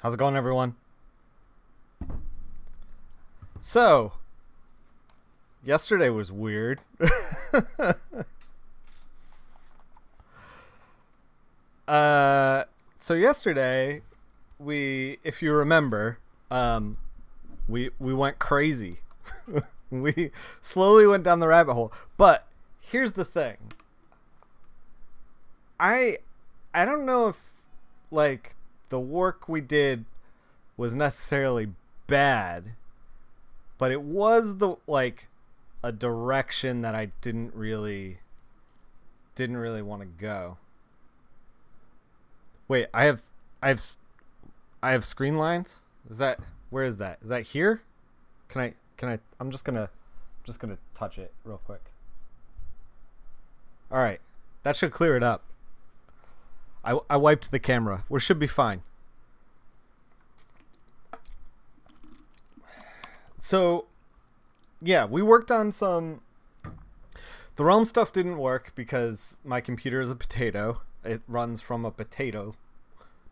How's it going, everyone? So, yesterday was weird. So yesterday, if you remember, we went crazy. We slowly went down the rabbit hole. But here's the thing. I don't know if, like, the work we did was necessarily bad, but it was a direction that I didn't really want to go. Wait, I have screen lines? Where is that? Is that here? Can I I'm just gonna touch it real quick. All right. That should clear it up. I wiped the camera. We should be fine. So, yeah, we worked on some... The Realm stuff didn't work because my computer is a potato. It runs from a potato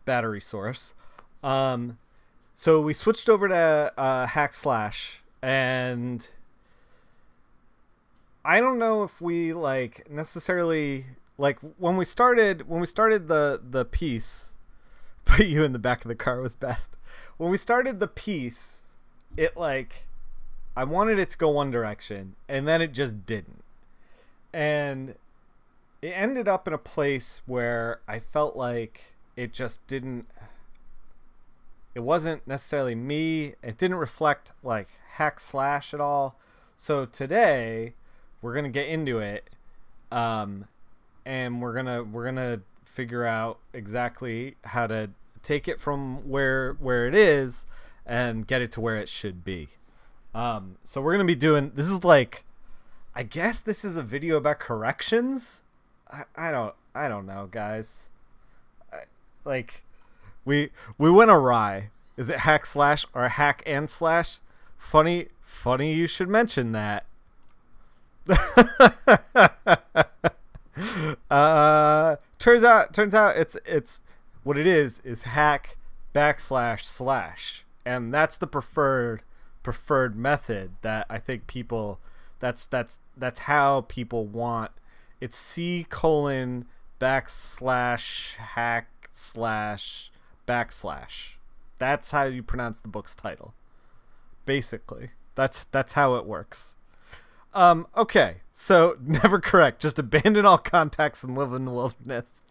battery source. So we switched over to Hack Slash, and I don't know if we necessarily... when we started the piece, put you in the back of the car was best. When we started the piece, it I wanted it to go one direction, and then it just didn't. And it ended up in a place where I felt like it just didn't, it wasn't necessarily me. It didn't reflect Hack Slash at all. So today we're going to get into it. And we're gonna figure out exactly how to take it from where it is and get it to where it should be. So we're gonna be doing, this is I guess this is a video about corrections. I don't know, guys. We went awry. Is it Hack Slash or Hack and Slash? Funny you should mention that. Turns out it's what it is hack // and that's the preferred method that I think people, that's how people want. It's C:\/ hack / that's how you pronounce the book's title, basically. That's how it works. Okay, so never correct. Just abandon all contacts and live in the wilderness.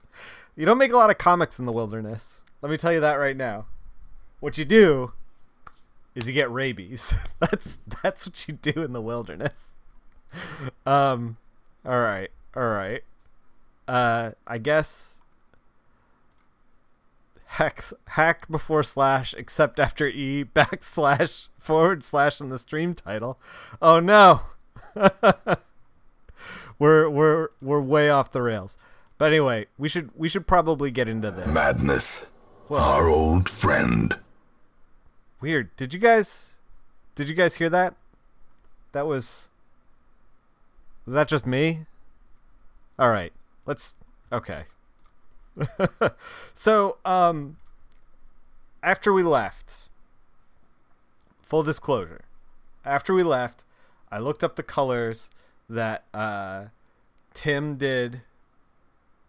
You don't make a lot of comics in the wilderness. Let me tell you that right now. What you do is you get rabies. That's what you do in the wilderness. All right. I guess hack before slash, except after E, / / in the stream title. Oh no. we're way off the rails, but anyway, we should probably get into this. Madness. Whoa. Our old friend. Weird. Did you guys hear that? Was that just me? All right, okay. So after we left, full disclosure, after we left, I looked up the colors that Tim did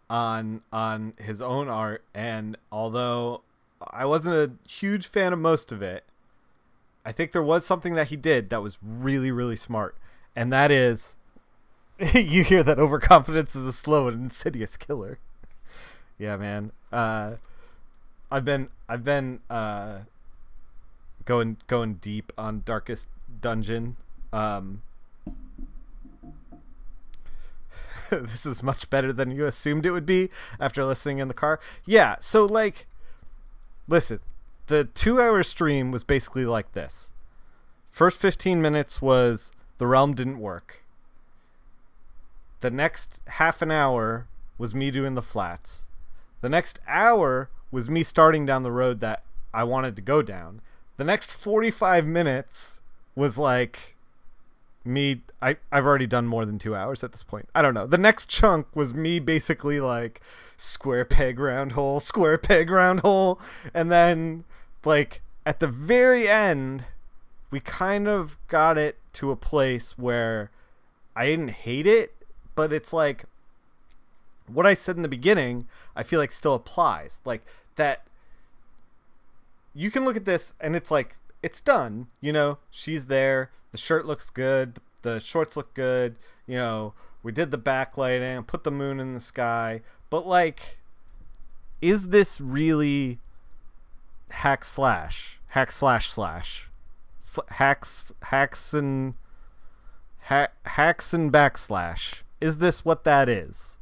on his own art, and although I wasn't a huge fan of most of it, I think there was something that he did that was really, really smart, and that is, you hear that overconfidence is a slow and insidious killer. Yeah, man. I've been going deep on Darkest Dungeon. This is much better than you assumed it would be after listening in the car. Yeah, so listen, the 2-hour stream was basically like this. First 15 minutes was the realm didn't work. The next half an hour was me doing the flats. The next hour was me starting down the road that I wanted to go down. The next 45 minutes was me. I've already done more than 2 hours at this point. I don't know. The next chunk was me basically square peg round hole, and then like at the very end, we kind of got it to a place where I didn't hate it, but it's like what I said in the beginning, I feel like still applies. Like that you can look at this and it's like, it's done. You know, she's there. The shirt looks good. The shorts look good. You know, we did the backlighting, put the moon in the sky. But like, is this really hacks and backslash? Is this what that is?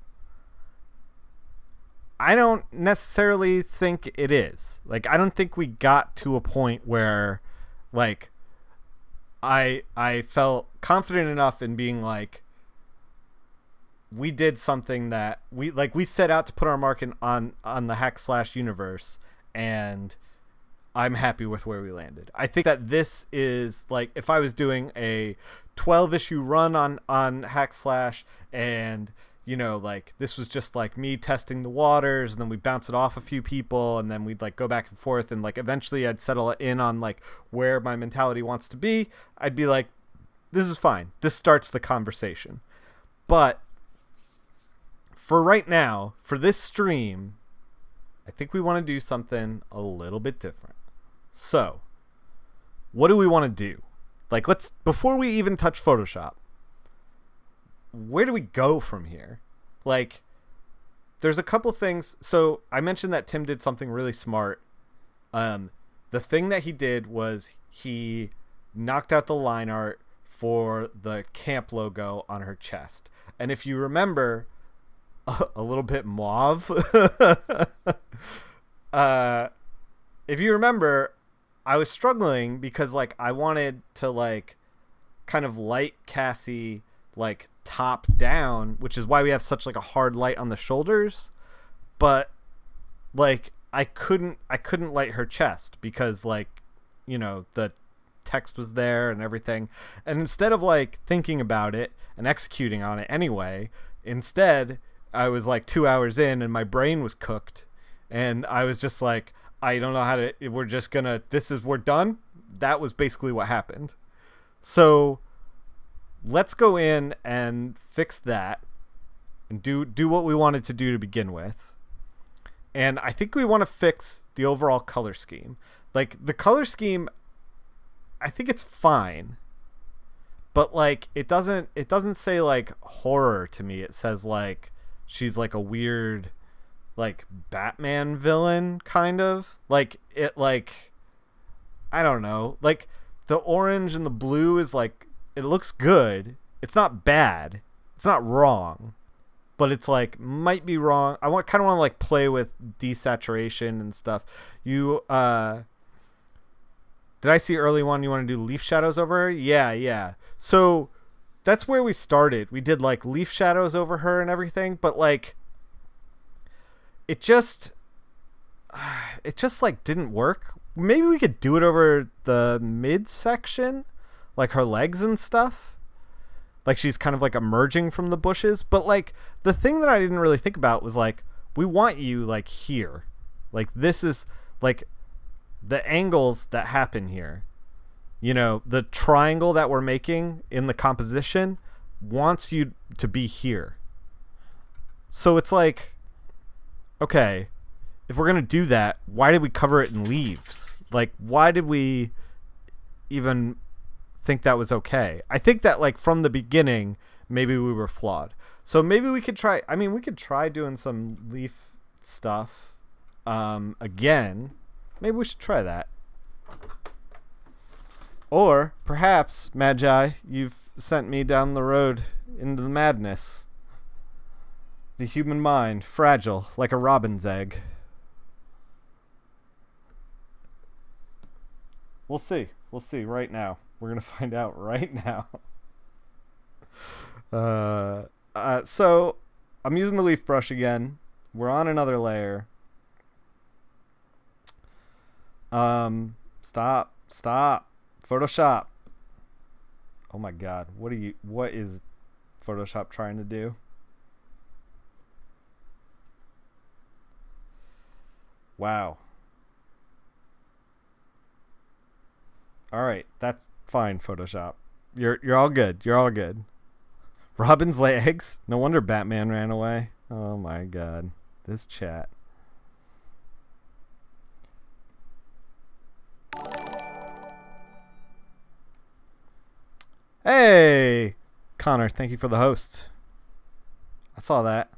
I don't necessarily think it is. Like, I don't think we got to a point where like I felt confident enough in being like, we did something that we set out to put our mark on the hack/ universe, and I'm happy with where we landed. I think that this is like, if I was doing a 12-issue run on hack/ and you know, like this was just like me testing the waters, and then we bounce it off a few people, and then we'd like go back and forth, and like eventually I'd settle in on like where my mentality wants to be. I'd be like, this is fine. This starts the conversation. But for right now, for this stream, I think we want to do something a little bit different. So, what do we want to do? Like, before we even touch Photoshop, where do we go from here? Like, there's a couple things. So I mentioned that Tim did something really smart. The thing that he did was he knocked out the line art for the camp logo on her chest. And if you remember, a little bit mauve. If you remember, I was struggling because like I wanted to like kind of light Cassie like top down, which is why we have such like a hard light on the shoulders, but like I couldn't light her chest because like, you know, the text was there and everything, and instead of like thinking about it and executing on it anyway, instead I was like 2 hours in and my brain was cooked, and I was just like, I don't know how to, we're done. That was basically what happened. So let's go in and fix that and do what we wanted to do to begin with. And I think we want to fix the overall color scheme. Like, the color scheme, I think it's fine, but like it doesn't say like horror to me. It says like she's like a weird like Batman villain kind of. Like it, like I don't know. Like the orange and the blue is like, it looks good. It's not bad. It's not wrong. But it's like might be wrong. I kind of want to like play with desaturation and stuff. You did I see early one you want to do leaf shadows over her? Yeah. So that's where we started. We did like leaf shadows over her and everything, but like it just like didn't work. Maybe we could do it over the midsection, like her legs and stuff. Like she's kind of like emerging from the bushes. But like the thing that I didn't really think about was like, we want you like here. Like this is like the angles that happen here. You know, the triangle that we're making in the composition wants you to be here. So it's like, okay, if we're going to do that, why did we cover it in leaves? Like, why did we even think that was okay? I think that like from the beginning, maybe we were flawed. So maybe we could try, I mean, we could try doing some leaf stuff again. Maybe we should try that. Or perhaps, Magi, you've sent me down the road into the madness. The human mind, fragile like a robin's egg. We'll see. We'll see right now. We're going to find out right now. So I'm using the leaf brush again. We're on another layer. Stop. Photoshop. Oh my God. What is Photoshop trying to do? Wow. All right, that's fine, Photoshop. You're all good. You're all good. Robin's legs. No wonder Batman ran away. Oh my god. This chat. Hey, Connor, thank you for the host. I saw that.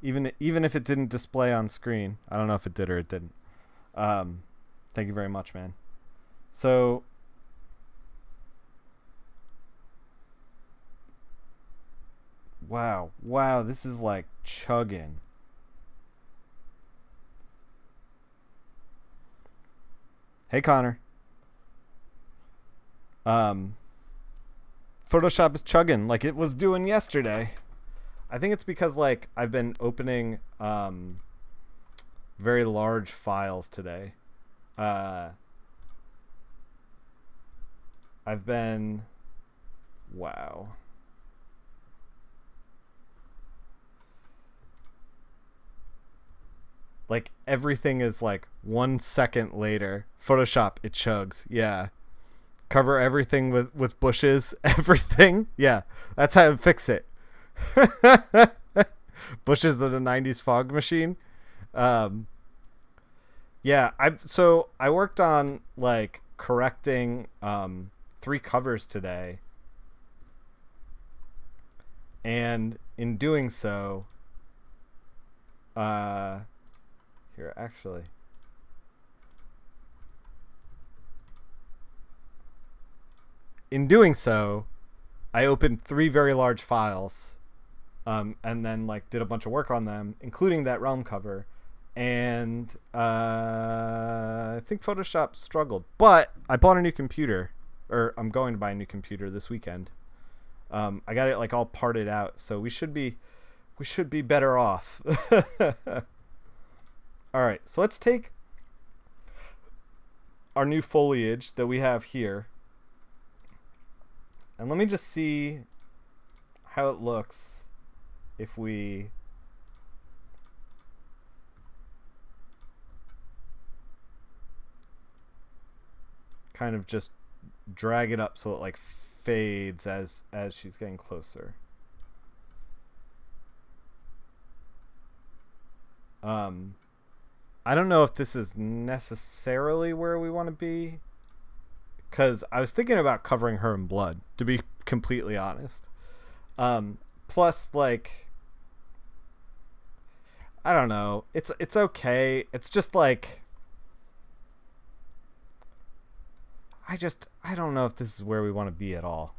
Even if it didn't display on screen. I don't know if it did or it didn't. Thank you very much, man. So wow, this is like chugging. Hey, Connor. Photoshop is chugging like it was doing yesterday. I think it's because like I've been opening very large files today. I've been wow. Like everything is like 1 second later. Photoshop, it chugs. Yeah. Cover everything with bushes. Everything. Yeah. That's how to fix it. Bushes of the 90s fog machine. Yeah, I worked on like correcting 3 covers today. And in doing so, here actually. In doing so, I opened 3 very large files, and then like did a bunch of work on them, including that realm cover, and I think Photoshop struggled. But I bought a new computer, or I'm going to buy a new computer this weekend. I got it like all parted out, so we should be better off. All right, so let's take our new foliage that we have here. And let me just see how it looks if we kind of just drag it up so it like fades as she's getting closer. I don't know if this is necessarily where we want to be, because I was thinking about covering her in blood, to be completely honest. Plus, like, I don't know. It's okay. It's just like, I don't know if this is where we want to be at all.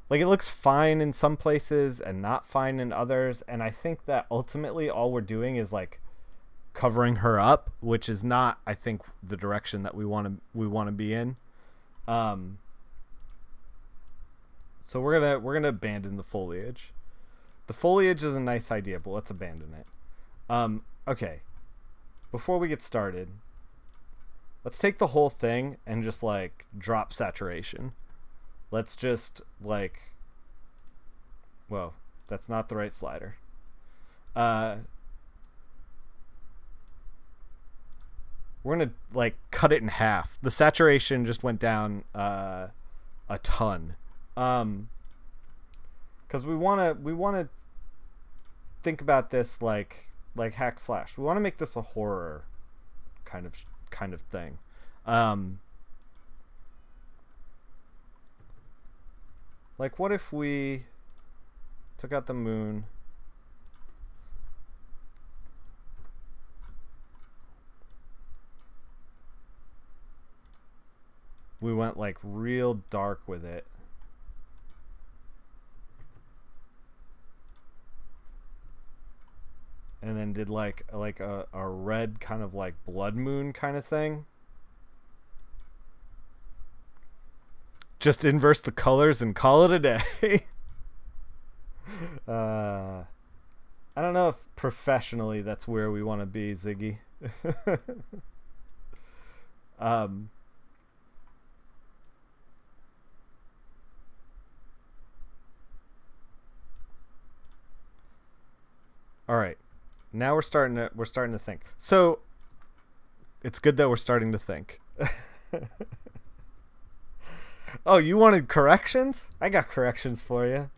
Like, it looks fine in some places and not fine in others, and I think that ultimately all we're doing is like covering her up, which is not, I think, the direction that we want to be in. So we're gonna abandon the foliage. The foliage is a nice idea, but let's abandon it. Okay. Before we get started, let's take the whole thing and just like drop saturation. Let's just like, whoa, that's not the right slider. We're gonna like cut it in half. The saturation just went down a ton, because we wanna think about this like hack slash. We want to make this a horror kind of thing. Like, what if we took out the moon? We went like real dark with it. And then did like a red kind of like blood moon kind of thing. Just inverse the colors and call it a day. I don't know if professionally that's where we want to be, Ziggy. All right. Now we're starting to think. So It's good that we're starting to think. Oh, you wanted corrections? I got corrections for you.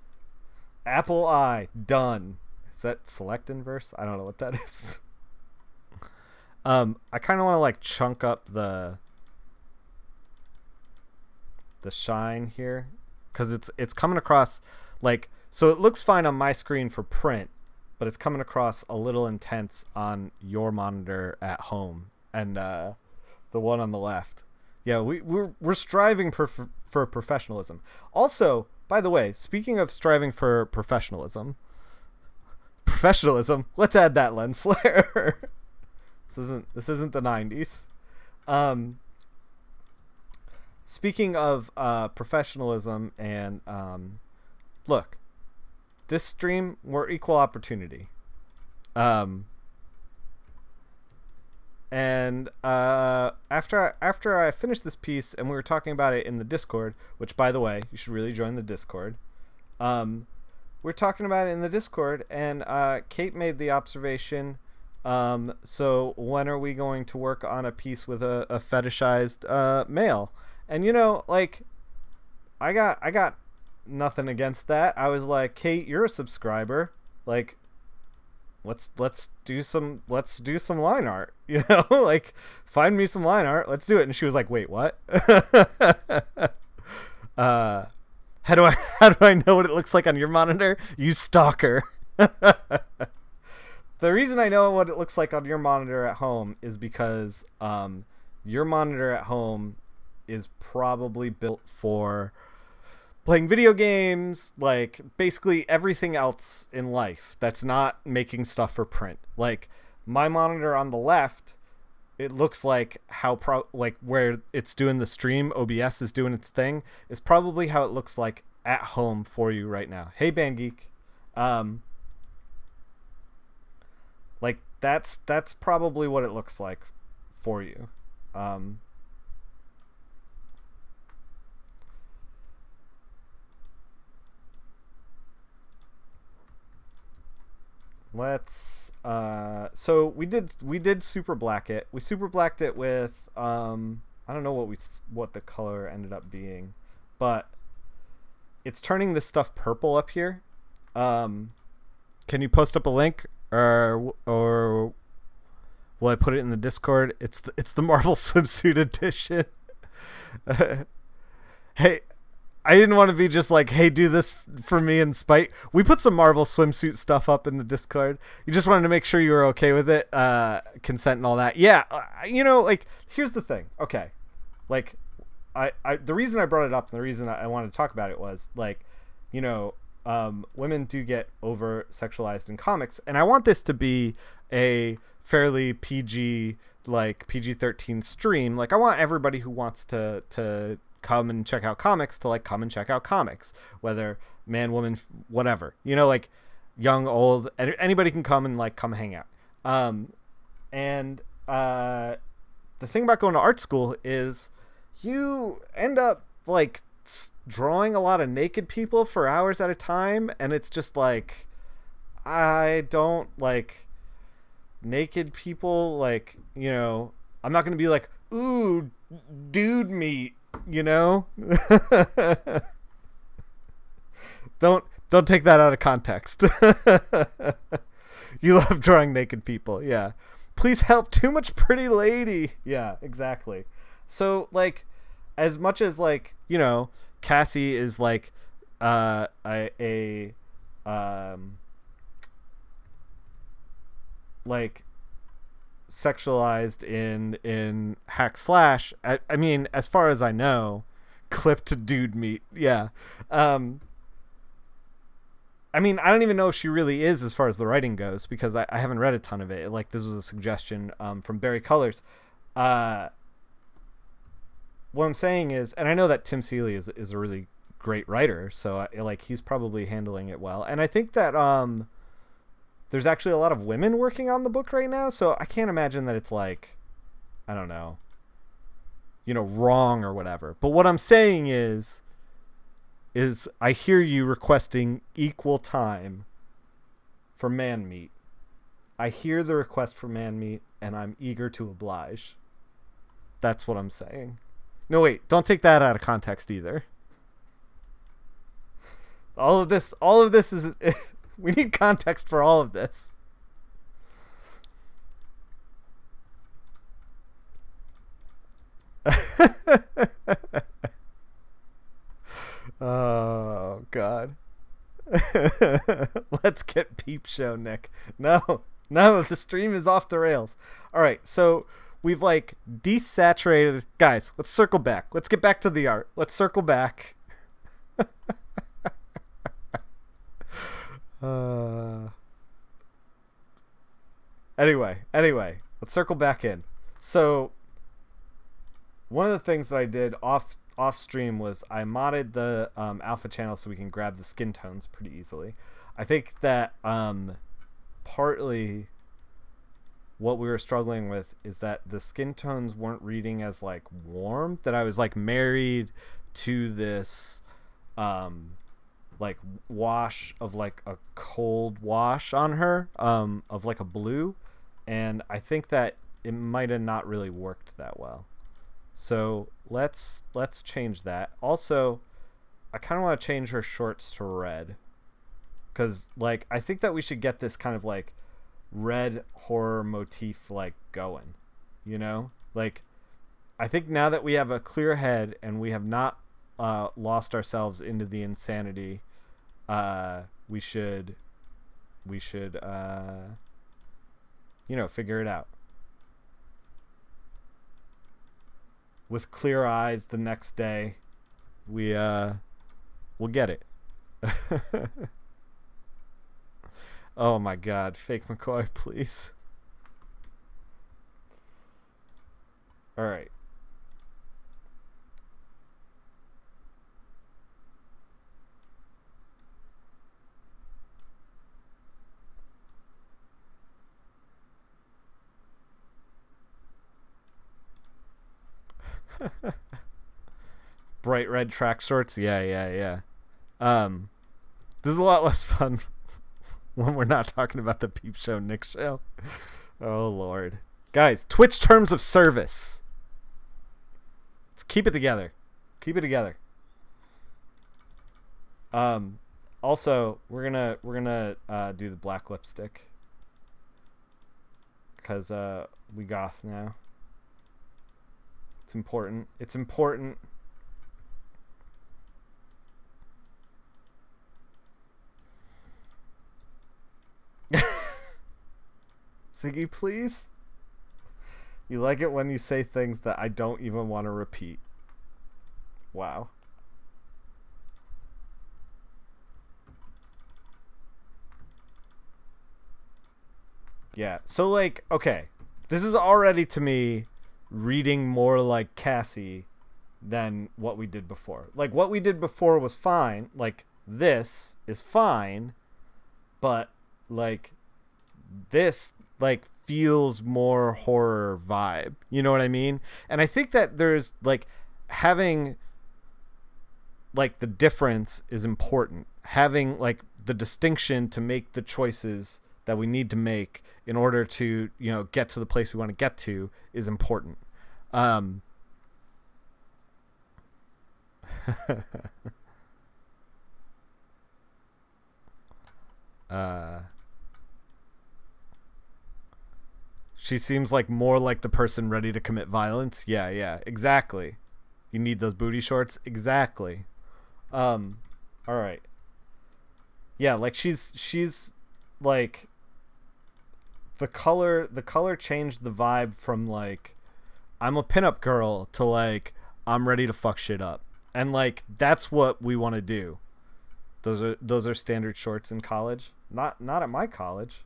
Apple I, done. Is that select inverse? I don't know what that is. I kind of want to like chunk up the shine here, because it's coming across like, so it looks fine on my screen for print, but it's coming across a little intense on your monitor at home and the one on the left. Yeah, we're striving for professionalism. Also, by the way, speaking of striving for professionalism, let's add that lens flare. This isn't the 90s. Speaking of professionalism and look, this stream, we're equal opportunity. And after I finished this piece and we were talking about it in the Discord, which by the way, you should really join the Discord. We're talking about it in the Discord, and Kate made the observation, so when are we going to work on a piece with a fetishized male? And you know, like, I got nothing against that. I was like, Kate, you're a subscriber. Like, let's do some line art. You know, like, find me some line art. Let's do it. And she was like, wait, what? How do I know what it looks like on your monitor? You stalker. The reason I know what it looks like on your monitor at home is because your monitor at home is probably built for playing video games, like basically everything else in life that's not making stuff for print. Like my monitor on the left, it looks like like where it's doing the stream, OBS is doing its thing, is probably how it looks like at home for you right now. Hey, Band Geek. Like that's probably what it looks like for you. Let's so we did super black it. We super blacked it with I don't know what the color ended up being, but it's turning this stuff purple up here. Can you post up a link, or will I put it in the Discord? It's the Marvel swimsuit edition. Hey, I didn't want to be just like, hey, do this for me in spite. We put some Marvel swimsuit stuff up in the Discord. You just wanted to make sure you were okay with it, consent and all that. Yeah, you know, like, here's the thing. Okay, like, the reason I brought it up and the reason I wanted to talk about it was, like, you know, women do get over sexualized in comics, and I want this to be a fairly PG, like PG-13 stream. Like, I want everybody who wants to come and check out comics to like come and check out comics, whether man, woman, whatever, you know, like young, old, anybody can come and like come hang out. And the thing about going to art school is you end up like drawing a lot of naked people for hours at a time, and it's just like, I don't like naked people. Like, you know, I'm not gonna be like, ooh, dude meat, you know. don't take that out of context. You love drawing naked people. Yeah, please help, too much pretty lady. Yeah, exactly. So like, as much as like, you know, Cassie is like like sexualized in Hack Slash, I mean, as far as I know, clipped to dude meat. Yeah. I mean, I don't even know if she really is as far as the writing goes, because I haven't read a ton of it. Like, this was a suggestion from Barry Colors. What I'm saying is, and I know that Tim Seeley is a really great writer, so like he's probably handling it well. And I think that there's actually a lot of women working on the book right now, so I can't imagine that it's like, I don't know, you know, wrong or whatever. But what I'm saying is I hear you requesting equal time for man meat. I hear the request for man meat, and I'm eager to oblige. That's what I'm saying. No, wait, don't take that out of context either. All of this is we need context for all of this. Oh God. Let's get Peep Show, Nick. No, the stream is off the rails. All right, so we've like desaturated. Guys, let's circle back. Let's get back to the art. Let's circle back. Anyway, let's circle back in. So one of the things that I did off stream was I modded the alpha channel so we can grab the skin tones pretty easily. I think that partly what we were struggling with is that the skin tones weren't reading as like warm, that I was like married to this like wash of like a cold wash on her of like a blue, and I think that it might have not really worked that well. So let's change that. Also, I kind of want to change her shorts to red, because like I think that we should get this kind of like red horror motif like going, you know? Like I think now that we have a clear head and we have not lost ourselves into the insanity, we should you know, figure it out. With clear eyes the next day, we'll get it. Oh my God, fake McCoy, please. All right. Bright red track shorts. Yeah. This is a lot less fun when we're not talking about the Peep Show Nick show. Oh Lord. Guys, Twitch terms of service. Let's keep it together. Keep it together. Also, we're gonna do the black lipstick, because we goth now. It's important. It's important. Ziggy, please? You like it when you say things that I don't even want to repeat. Wow. Yeah, so like, okay, this is already to me reading more like Cassie than what we did before. Like, what we did before was fine. Like, this is fine, but like this like feels more horror vibe. You know what I mean? And I think that there's like having like the difference is important. Having like the distinction to make the choices that we need to make in order to, you know, get to the place we want to get to is important. She seems like more like the person ready to commit violence. Yeah, exactly. You need those booty shorts. Exactly. All right. Yeah, like she's like the color changed the vibe from like I'm a pinup girl to like I'm ready to fuck shit up. And like that's what we want to do. Those are standard shorts in college. Not at my college.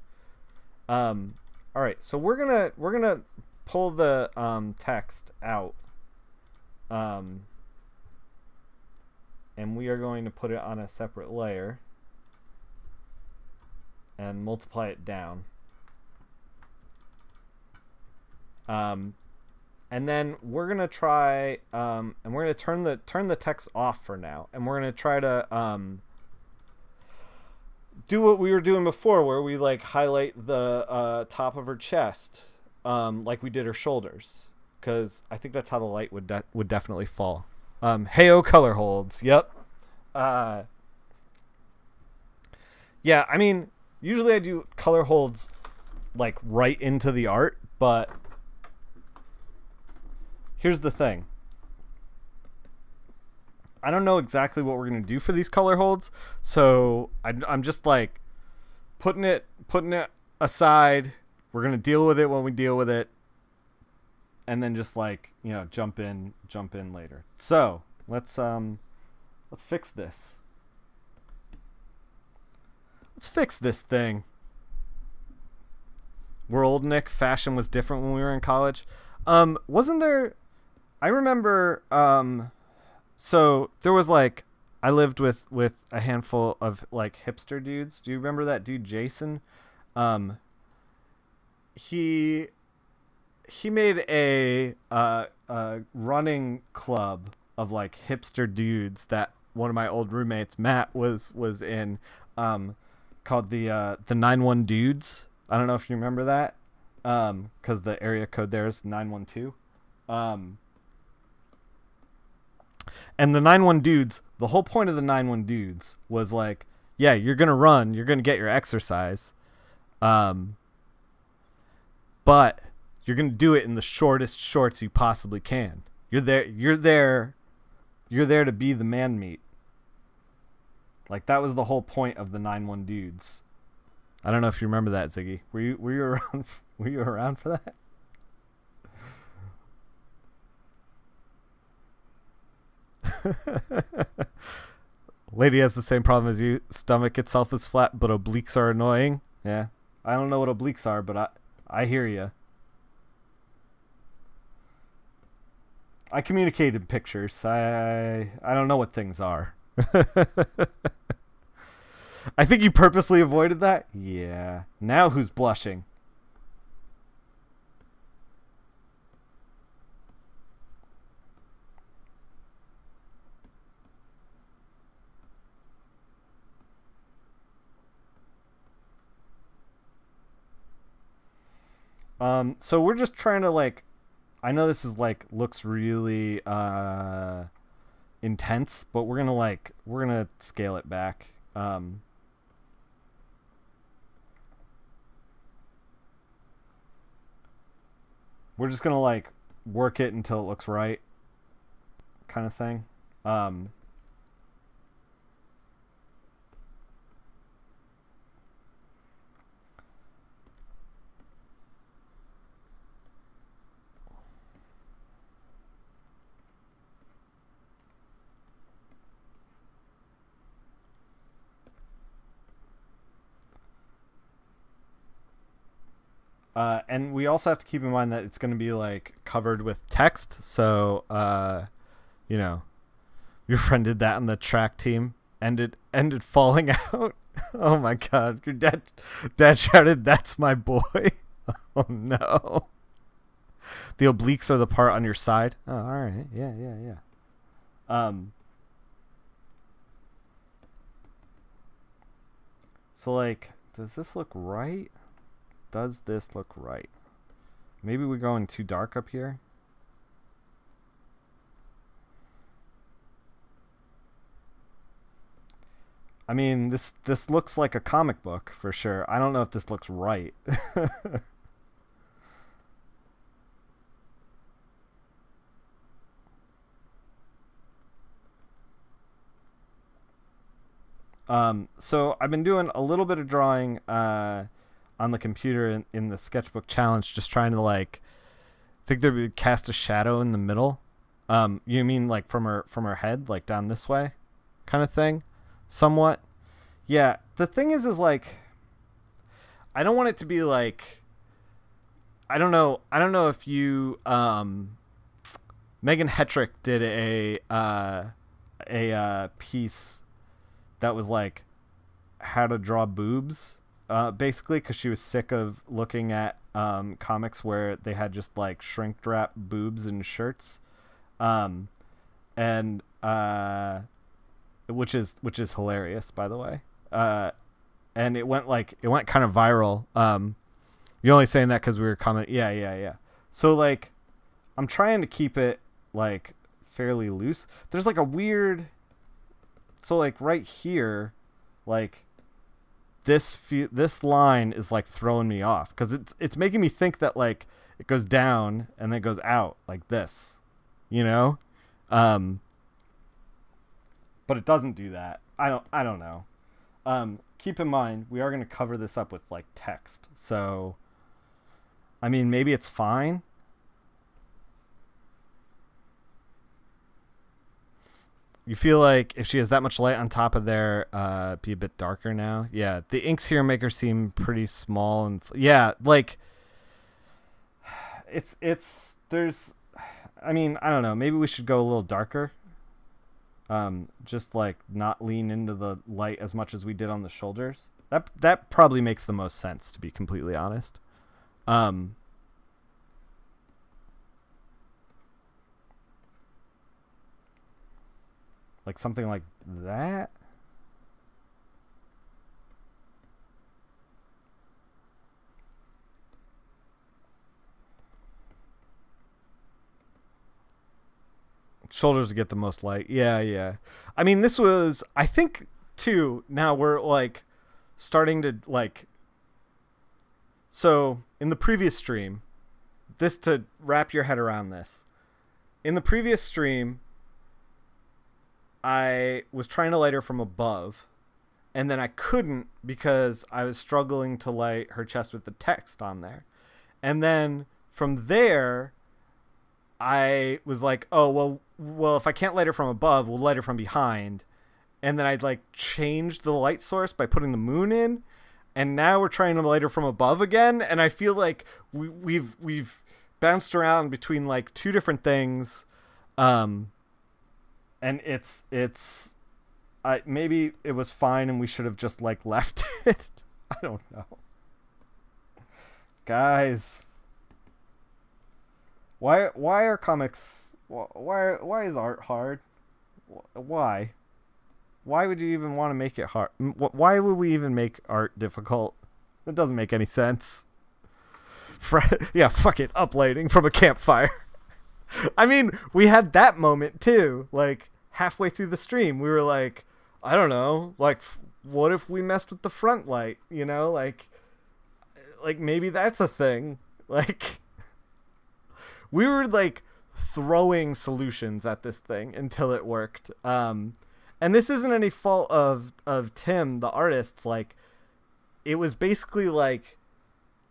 All right, so we're gonna pull the text out, and we are going to put it on a separate layer and multiply it down. And then we're gonna try, and we're gonna turn the text off for now, and we're gonna try to do what we were doing before, where we like highlight the top of her chest, like we did her shoulders, because I think that's how the light would definitely fall. Heyo color holds. Yep. Yeah, I mean, usually I do color holds like right into the art, but here's the thing. I don't know exactly what we're gonna do for these color holds, so I'm just like putting it aside. We're gonna deal with it when we deal with it, and then just like, you know, jump in later. So let's fix this. Let's fix this thing. We're old, Nick. Fashion was different when we were in college. Wasn't there? I remember. So there was like, I lived with a handful of like hipster dudes. Do you remember that dude Jason? He made a running club of like hipster dudes that one of my old roommates Matt was in, called the 91 Dudes. I don't know if you remember that, because the area code there is 912. And the 91 Dudes, the whole point of the 91 Dudes was like, yeah, you're going to run, you're going to get your exercise. But you're going to do it in the shortest shorts you possibly can. You're there to be the man meat. Like, that was the whole point of the 91 Dudes. I don't know if you remember that, Ziggy. Were you around? Were you around for that? Lady has the same problem as you. Stomach itself is flat, but obliques are annoying. Yeah, I don't know what obliques are, but I hear you. I communicate in pictures. I don't know what things are. I think you purposely avoided that? Yeah. Now who's blushing? So we're just trying to like, I know this is like, looks really intense, but we're gonna scale it back. We're just gonna like work it until it looks right, kind of thing. And we also have to keep in mind that it's going to be like covered with text. So, you know, your friend did that on the track team. Ended falling out. Oh my God! Your dad shouted, "That's my boy!" Oh no! The obliques are the part on your side. Oh, all right. Yeah. So like, does this look right? Does this look right? Maybe we're going too dark up here. I mean, this looks like a comic book for sure. I don't know if this looks right. So I've been doing a little bit of drawing on the computer in the sketchbook challenge, just trying to like, I think there would cast a shadow in the middle. You mean like from her head, like down this way, kind of thing, somewhat. Yeah. The thing is like, I don't want it to be like, I don't know if you Megan Hetrick did a piece that was like how to draw boobs. Basically, because she was sick of looking at comics where they had just like shrink wrap boobs and shirts, and which is hilarious, by the way. And it went kind of viral. You're only saying that because we were commenting. Yeah. So like, I'm trying to keep it like fairly loose. There's like a weird, so like right here, like this line is like throwing me off because it's making me think that like it goes down and then it goes out like this, you know, but it doesn't do that. I don't know. Keep in mind we are going to cover this up with like text, so I mean maybe it's fine. You feel like if she has that much light on top of there, be a bit darker now. Yeah, the inks here make her seem pretty small and yeah, like there's, I mean, I don't know. Maybe we should go a little darker. Just like not lean into the light as much as we did on the shoulders. That probably makes the most sense, to be completely honest. Like something like that. Shoulders get the most light. Yeah. I mean, this was, I think, too, now we're like starting to like, so in the previous stream, this to wrap your head around this. In the previous stream, I was trying to light her from above, and then I couldn't because I was struggling to light her chest with the text on there. And then from there, I was like, oh, well, if I can't light her from above, we'll light her from behind. And then I'd like changed the light source by putting the moon in. And now we're trying to light her from above again. And I feel like we've bounced around between like two different things. And maybe it was fine and we should have just like left it. I don't know. Guys, why are comics, why is art hard? Why would you even want to make it hard? Why would we even make art difficult? That doesn't make any sense. Yeah, fuck it, uplighting from a campfire. I mean, we had that moment too. Like halfway through the stream, we were like, I don't know, like what if we messed with the front light? You know, like maybe that's a thing. Like we were like throwing solutions at this thing until it worked. And this isn't any fault of Tim, the artist. Like it was basically like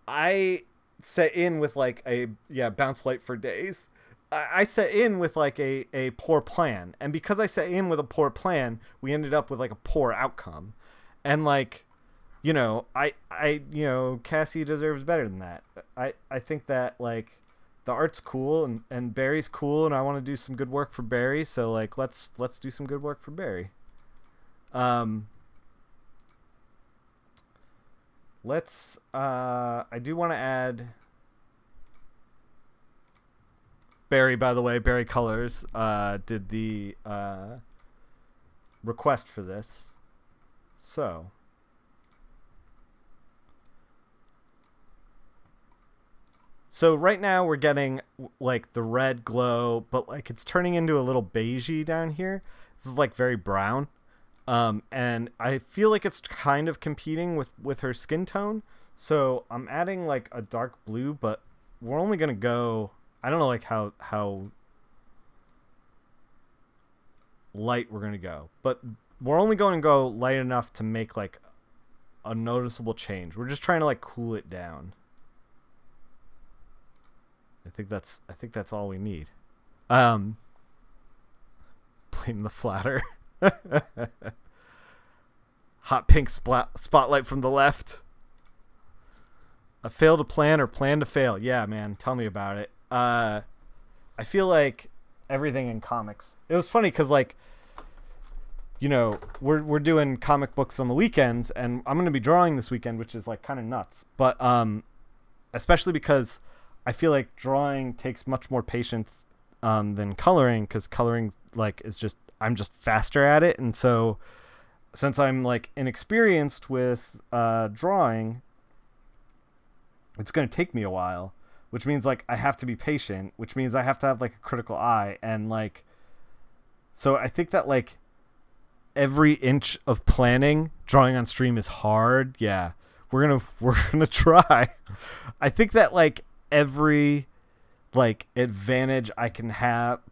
I set in with like a bounce light for days. I set in with like a poor plan, and because I set in with a poor plan, we ended up with like a poor outcome. And like, you know, I you know, Cassie deserves better than that. I think that like the art's cool and Barry's cool, and I want to do some good work for Barry, so like let's do some good work for Barry. I do want to add Barry, by the way, Barry Colors did the request for this. So right now we're getting like the red glow, but like it's turning into a little beigey down here. This is like very brown. And I feel like it's kind of competing with her skin tone. So I'm adding like a dark blue, but we're only going to go, I don't know like how light we're going to go, but we're only going to go light enough to make like a noticeable change. We're just trying to like cool it down. I think that's all we need. Blame the flatter. Hot pink spotlight from the left. A fail to plan or plan to fail. Yeah, man, tell me about it. I feel like everything in comics. It was funny because like, you know, we're doing comic books on the weekends, and I'm gonna be drawing this weekend, which is like kind of nuts. But especially because I feel like drawing takes much more patience than coloring, because coloring like is just, I'm just faster at it. And so since I'm like inexperienced with drawing, it's going to take me a while, which means like I have to be patient, which means I have to have like a critical eye. And like, so I think that like every inch of planning drawing on stream is hard. Yeah, we're gonna try. I think that like every like advantage I can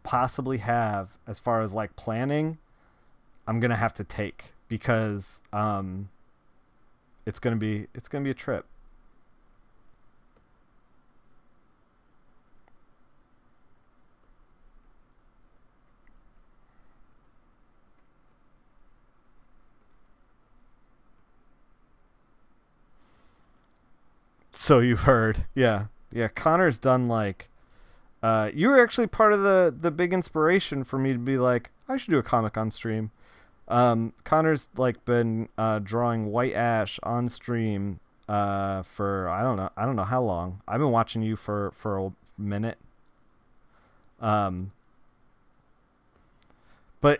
possibly have as far as like planning, I'm gonna have to take, because it's gonna be a trip. So you've heard. Yeah. Connor's done like, you were actually part of the big inspiration for me to be like, I should do a comic on stream. Connor's like been drawing White Ash on stream for I don't know how long. I've been watching you for a minute. But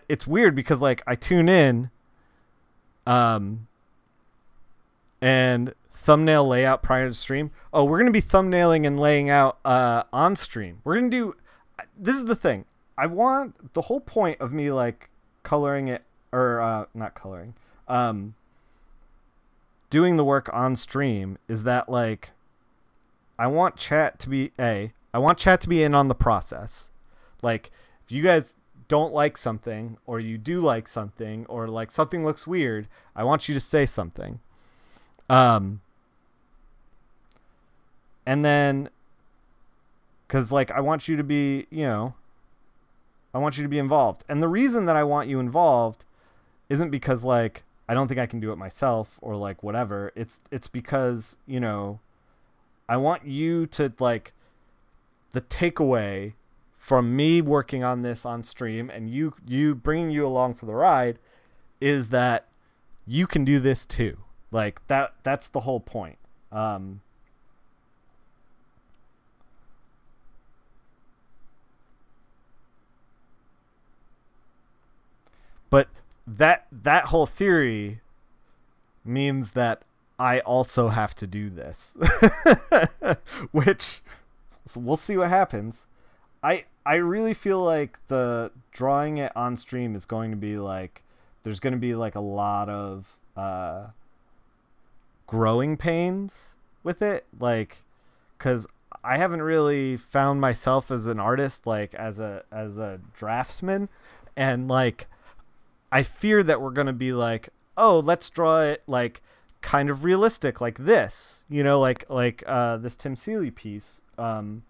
it's weird because like I tune in and thumbnail layout prior to stream. Oh, we're going to be thumbnailing and laying out on stream. We're going to do, this is the thing. I want, the whole point of me like coloring it, or not coloring, doing the work on stream is that like I want chat to be in on the process. Like if you guys don't like something, or you do like something, or like something looks weird, I want you to say something. And then, cause like, I want you to be, I want you to be involved. And the reason that I want you involved isn't because like, I don't think I can do it myself or like whatever. It's because, I want you to like, the takeaway from me working on this on stream and you bringing you along for the ride is that you can do this too. Like that's the whole point. But that whole theory means that I also have to do this, which we'll see what happens. I really feel like the drawing it on stream is going to be like, there's going to be like a lot of growing pains with it, like, because I haven't really found myself as an artist, like as a draftsman, and like I fear that we're going to be like, oh, let's draw it like kind of realistic, like this, like this Tim Seeley piece. And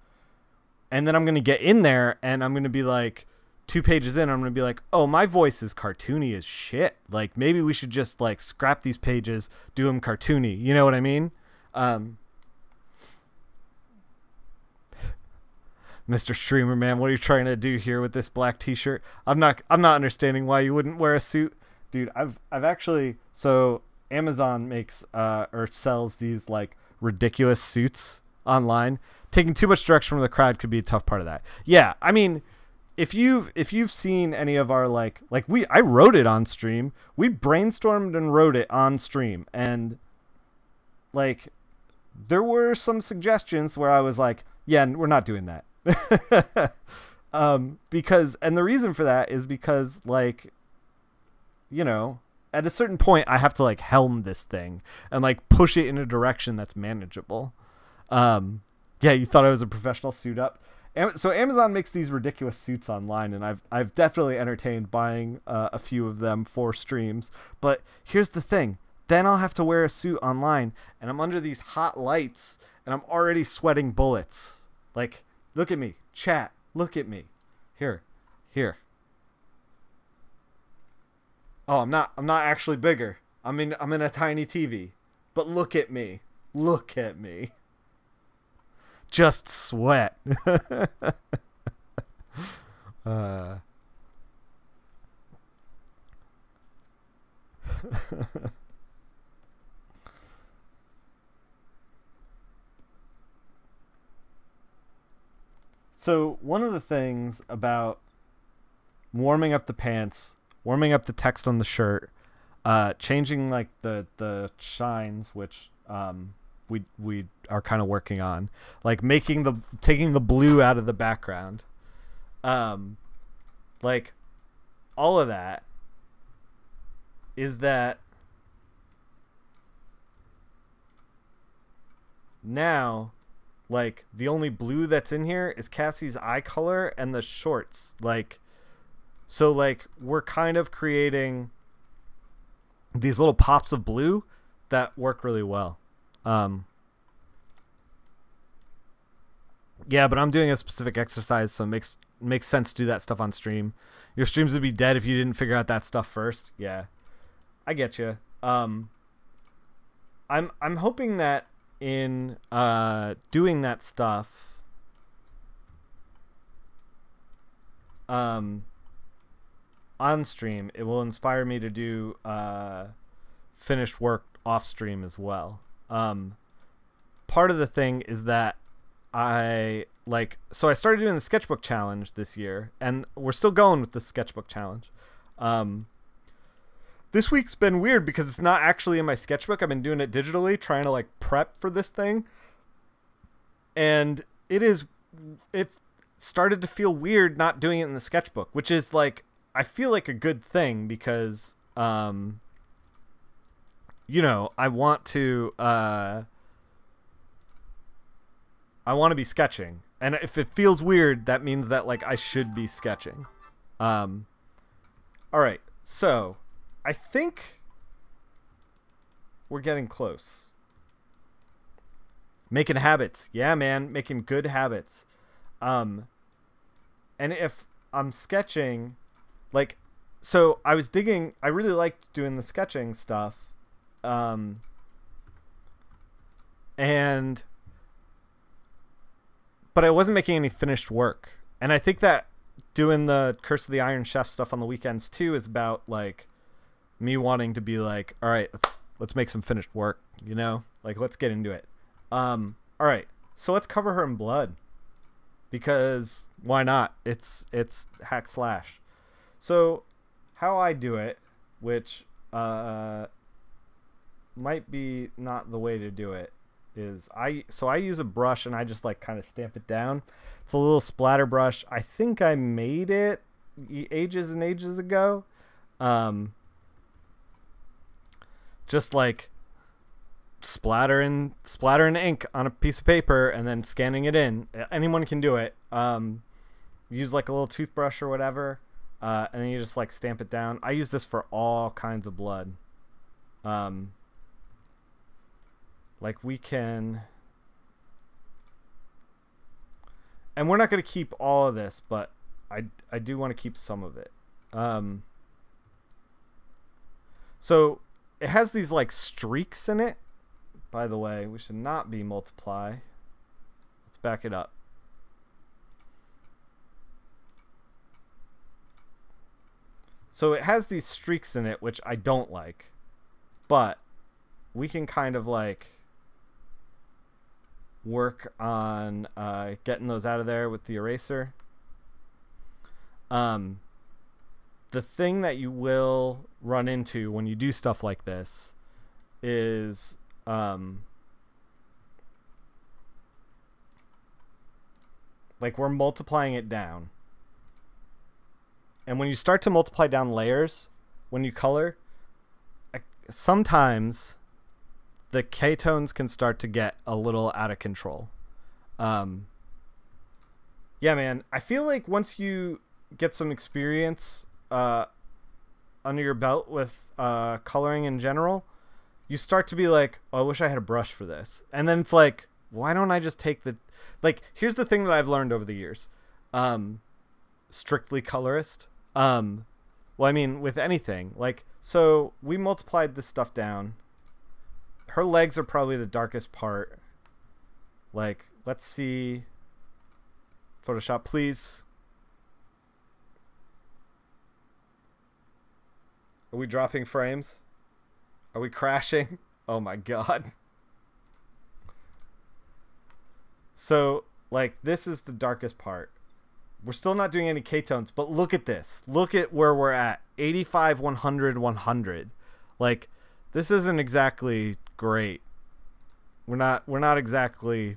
then I'm going to get in there and I'm going to be like 2 pages in, I'm going to be like, oh, my voice is cartoony as shit. Like maybe we should just like scrap these pages, do them cartoony. You know what I mean? Mr. Streamer Man, what are you trying to do here with this black t-shirt? I'm not understanding why you wouldn't wear a suit. Dude, I've actually, so Amazon makes or sells these like ridiculous suits online. Taking too much direction from the crowd could be a tough part of that. Yeah, I mean, if you've seen any of our like I wrote it on stream. We brainstormed and wrote it on stream, and like there were some suggestions where I was like, yeah, we're not doing that. Because, and the reason for that is because like, at a certain point I have to like helm this thing and like push it in a direction that's manageable. Yeah, you thought I was a professional suit up. So Amazon makes these ridiculous suits online, and I've definitely entertained buying a few of them for streams. But here's the thing. Then I'll have to wear a suit online, and I'm under these hot lights, and I'm already sweating bullets. Like, look at me. Chat, look at me. Here. Oh, I'm not actually bigger. I'm in a tiny TV. But look at me. Look at me. Just sweat. So one of the things about warming up the pants, warming up the text on the shirt, changing like the shines, which we are kind of working on, like taking the blue out of the background, like all of that is that now, like, the only blue that's in here is Cassie's eye color and the shorts. Like, so, like, we're kind of creating these little pops of blue that work really well. Yeah, but I'm doing a specific exercise, so it makes sense to do that stuff on stream. Your streams would be dead if you didn't figure out that stuff first. Yeah, I get you. I'm hoping that in doing that stuff, on stream, it will inspire me to do finished work off stream as well. Part of the thing is that so I started doing the sketchbook challenge this year, and we're still going with the sketchbook challenge. This week's been weird because it's not actually in my sketchbook. I've been doing it digitally, trying to like prep for this thing. And it started to feel weird not doing it in the sketchbook, which is like, I feel like a good thing because, you know, I want to be sketching. And if it feels weird, that means that like I should be sketching. All right. So I think we're getting close. Making habits. Yeah, man. Making good habits. And if I'm sketching, like, so I really liked doing the sketching stuff. But I wasn't making any finished work. And I think that doing the Curse of the Iron Chef stuff on the weekends too is about like me wanting to be like, all right, let's make some finished work, you know? Like, let's get into it. All right. So let's cover her in blood. Because why not? It's hack slash. So how I do it, which might be not the way to do it, is I use a brush and I just like kind of stamp it down. It's a little splatter brush. I think I made it ages and ages ago. Just like splattering ink on a piece of paper and then scanning it in. Anyone can do it. Use like a little toothbrush or whatever, and then you just like stamp it down. I use this for all kinds of blood. Like we can, and we're not going to keep all of this, but I do want to keep some of it. So it has these like streaks in it. By the way, we should not be multiply. Let's back it up. So it has these streaks in it, which I don't like, but we can kind of like work on getting those out of there with the eraser. The thing that you will run into when you do stuff like this is like we're multiplying it down. And when you start to multiply down layers, when you color, sometimes the ketones can start to get a little out of control. Yeah, man. I feel like once you get some experience under your belt with coloring in general, you start to be like, oh, I wish I had a brush for this. And then it's like, why don't I just take the... Like, here's the thing that I've learned over the years. Strictly colorist. Well, I mean, with anything. Like, so we multiplied this stuff down. Her legs are probably the darkest part. Like, let's see. Photoshop, please. Are we dropping frames? Are we crashing? Oh my god. So, like, this is the darkest part. We're still not doing any ketones, but look at this. Look at where we're at. 85, 100, 100. Like, this isn't exactly great. we're not exactly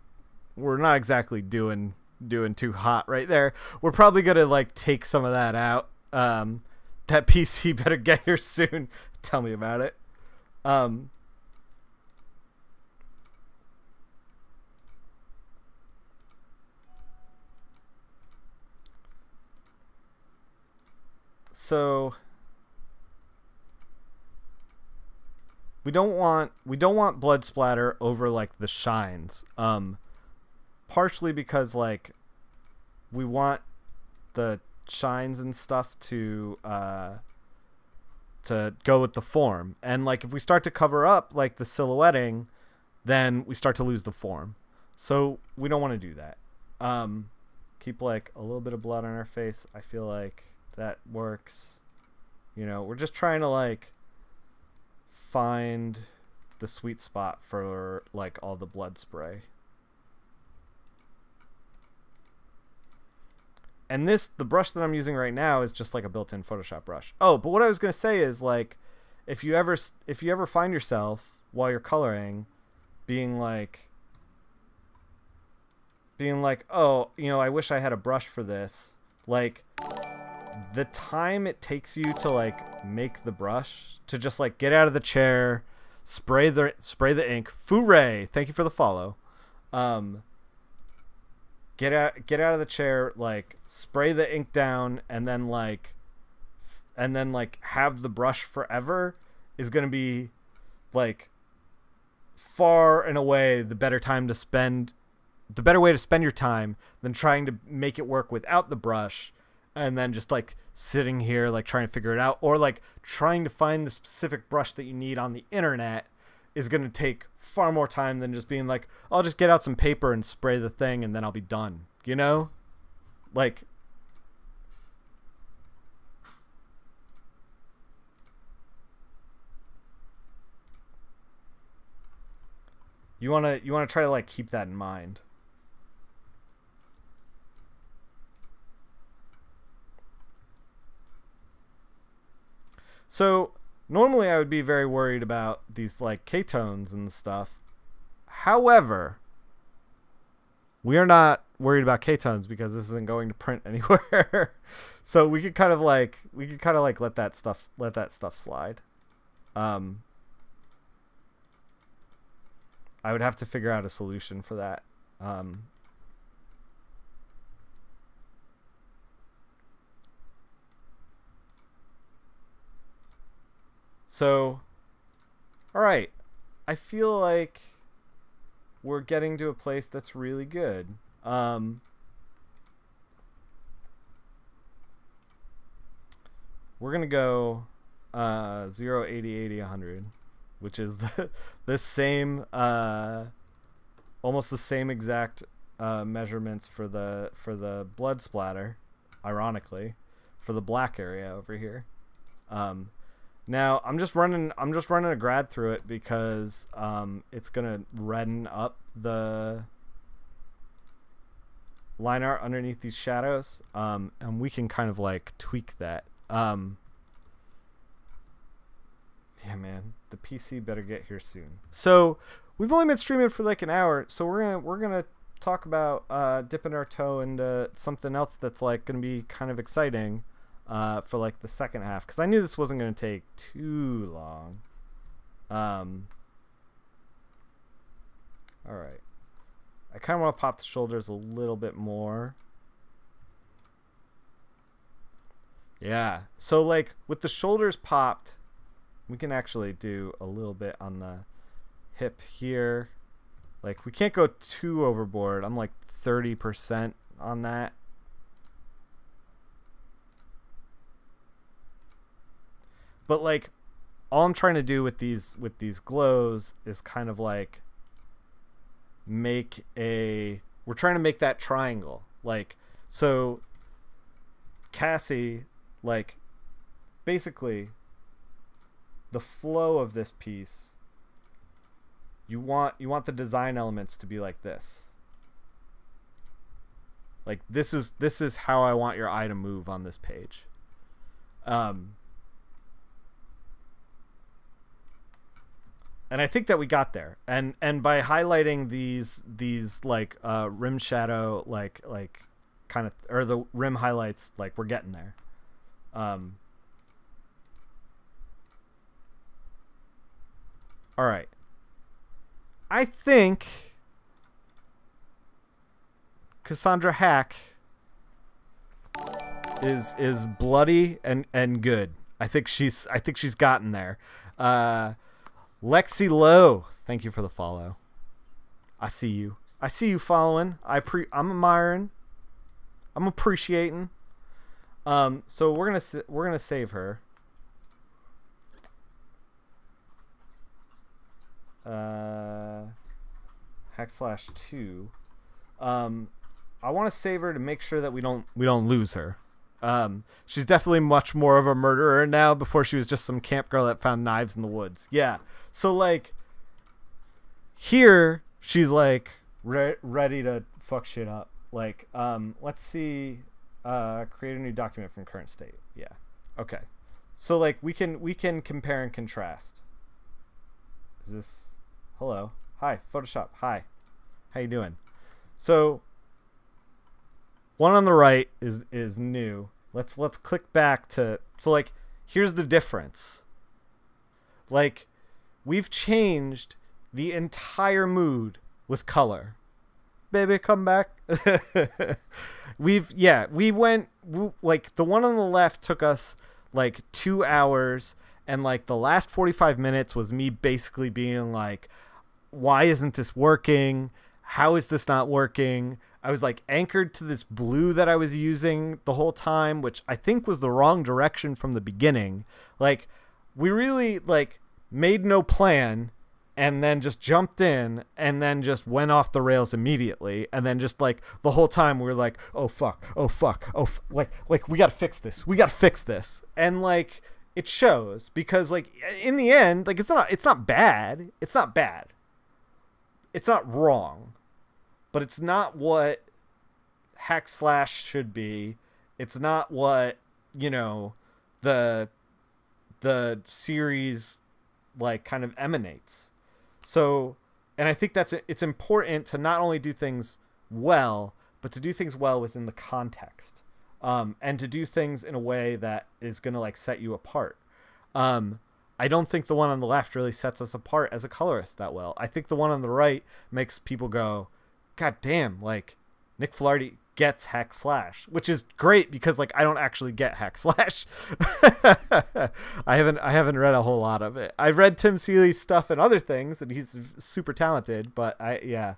doing too hot right there. We're probably gonna like take some of that out. That PC better get here soon. Tell me about it. So we don't want blood splatter over like the shines. Partially because like we want the shines and stuff to go with the form, and like if we start to cover up like the silhouetting, then we start to lose the form. So we don't want to do that. Keep like a little bit of blood on our face. I feel like that works. You know, we're just trying to like find the sweet spot for like all the blood spray. And the brush that I'm using right now is just like a built-in Photoshop brush. Oh, but what I was going to say is like, if you ever find yourself while you're coloring being like, oh, you know, I wish I had a brush for this. Like the time it takes you to like make the brush, to just like get out of the chair, spray the ink. Foo-ray, thank you for the follow. Get out of the chair, like spray the ink down, and then like have the brush forever is gonna be like far and away the better way to spend your time than trying to make it work without the brush, and then just like sitting here like trying to figure it out, or like trying to find the specific brush that you need on the internet is going to take far more time than just being like, I'll just get out some paper and spray the thing and then I'll be done, you know? Like, you want to try to like keep that in mind. So normally I would be very worried about these like ketones and stuff. However, we are not worried about ketones because this isn't going to print anywhere. So we could kind of like let that stuff slide. I would have to figure out a solution for that. So, all right, I feel like we're getting to a place that's really good. We're gonna go 0, 80, 80, 100, which is the same, almost the same exact measurements for the blood splatter, ironically, for the black area over here. Now I'm just running a grad through it because it's gonna redden up the line art underneath these shadows, and we can kind of like tweak that. Yeah, man, the PC better get here soon. So we've only been streaming for like an hour, so we're gonna talk about dipping our toe into something else that's like gonna be kind of exciting. For like the second half, because I knew this wasn't going to take too long. All right, I kind of want to pop the shoulders a little bit more. Yeah, so like with the shoulders popped, we can actually do a little bit on the hip here. Like we can't go too overboard. I'm like 30% on that. But like all I'm trying to do with these glows is kind of like we're trying to make that triangle. Like, so Cassie, like basically the flow of this piece, you want the design elements to be like this. Like this is how I want your eye to move on this page. And I think that we got there. And by highlighting these like rim shadow like kind of, or the rim highlights, like we're getting there. All right. I think Cassandra Hack is bloody and good. I think she's gotten there. Lexi Lowe, thank you for the follow. I see you. I see you following. I'm admiring. I'm appreciating. So we're gonna save her. /2. I want to save her to make sure that we don't lose her. She's definitely much more of a murderer now. Before she was just some camp girl that found knives in the woods. Yeah. So like here she's like ready to fuck shit up. Like let's see, create a new document from current state. Yeah. Okay. So like we can compare and contrast. Is this hello? Hi, Photoshop. Hi. How you doing? So one on the right is new. Let's click back to, so like here's the difference. Like we've changed the entire mood with color. Baby, come back. we went, like the one on the left took us like 2 hours, and like the last 45 minutes was me basically being like, why isn't this working? How is this not working? I was like anchored to this blue that I was using the whole time, which I think was the wrong direction from the beginning. Like we really like made no plan and then just jumped in and then just went off the rails immediately. And then just like the whole time we were like, oh fuck, like we got to fix this. We got to fix this. And like it shows, because like in the end, like it's not bad. It's not bad. It's not wrong. But it's not what hack slash should be. It's not what, you know, the series like kind of emanates. So, and I think it's important to not only do things well, but to do things well within the context, and to do things in a way that is going to like set you apart. I don't think the one on the left really sets us apart as a colorist that well. I think the one on the right makes people go, God damn, like Nick Filardi gets hack slash, which is great because like I don't actually get hack slash. I haven't read a whole lot of it. I've read Tim Seeley's stuff and other things, and he's super talented, but it's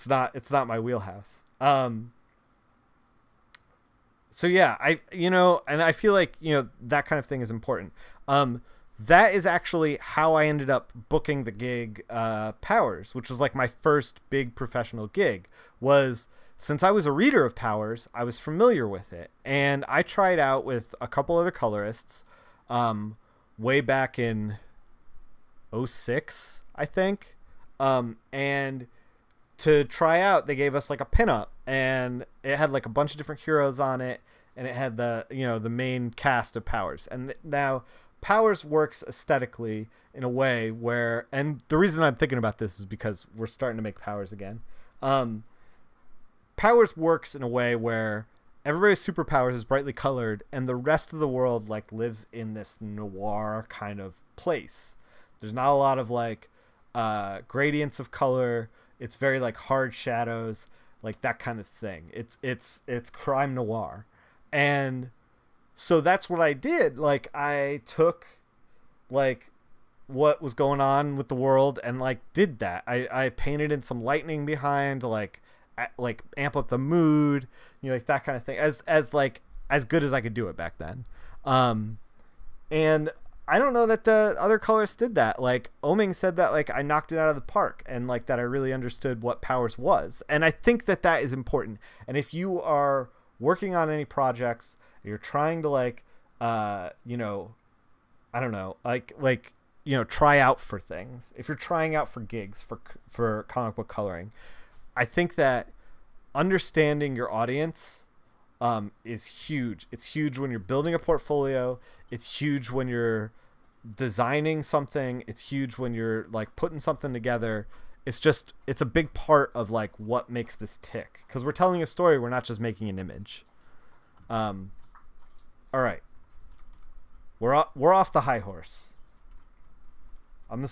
not my wheelhouse. So yeah, and I feel like, that kind of thing is important. That is actually how I ended up booking the gig, Powers, which was like my first big professional gig. Was since I was a reader of Powers, I was familiar with it, and I tried out with a couple other colorists, way back in 2006, I think, and to try out, they gave us like a pinup, and it had like a bunch of different heroes on it, and it had the main cast of Powers, and now Powers works aesthetically in a way where, and the reason I'm thinking about this is because we're starting to make Powers again. Powers works in a way where everybody's superpowers is brightly colored, and the rest of the world like lives in this noir kind of place. There's not a lot of like gradients of color. It's very like hard shadows, like that kind of thing. It's crime noir. And so that's what I did. Like I took like what was going on with the world and like did that. I painted in some lightning behind to like amp up the mood, like that kind of thing, as good as I could do it back then. And I don't know that the other colorists did that. Like Oming said that like I knocked it out of the park, and like that I really understood what Powers was. And I think that that is important. And if you are working on any projects, you're trying to like I don't know, try out for things. If you're trying out for gigs for comic book coloring, I think that understanding your audience is huge. It's huge when you're building a portfolio. It's huge when you're designing something. It's huge when you're like putting something together. It's a big part of like what makes this tick, because we're telling a story. We're not just making an image. All right. We're off the high horse. I'm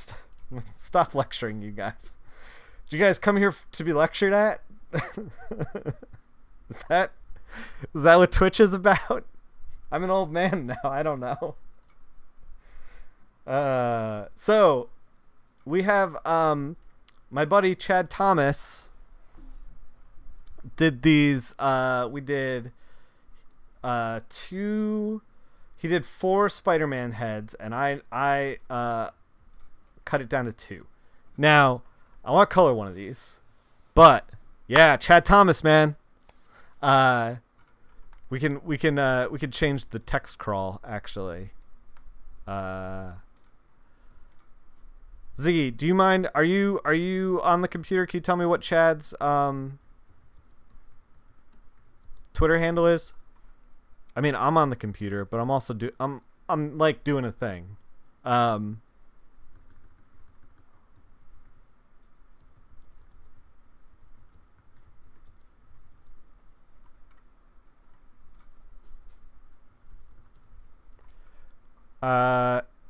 gonna stop lecturing you guys. Did you guys come here to be lectured at? Is that what Twitch is about? I'm an old man now. I don't know. So we have my buddy Chad Thomas did these. We did he did 4 Spider-Man heads, and I cut it down to 2. Now I want to color one of these, but yeah, Chad Thomas, man. We can change the text crawl actually. Ziggy, do you mind? Are you on the computer? Can you tell me what Chad's Twitter handle is? I mean, I'm on the computer, but I'm also I'm like doing a thing.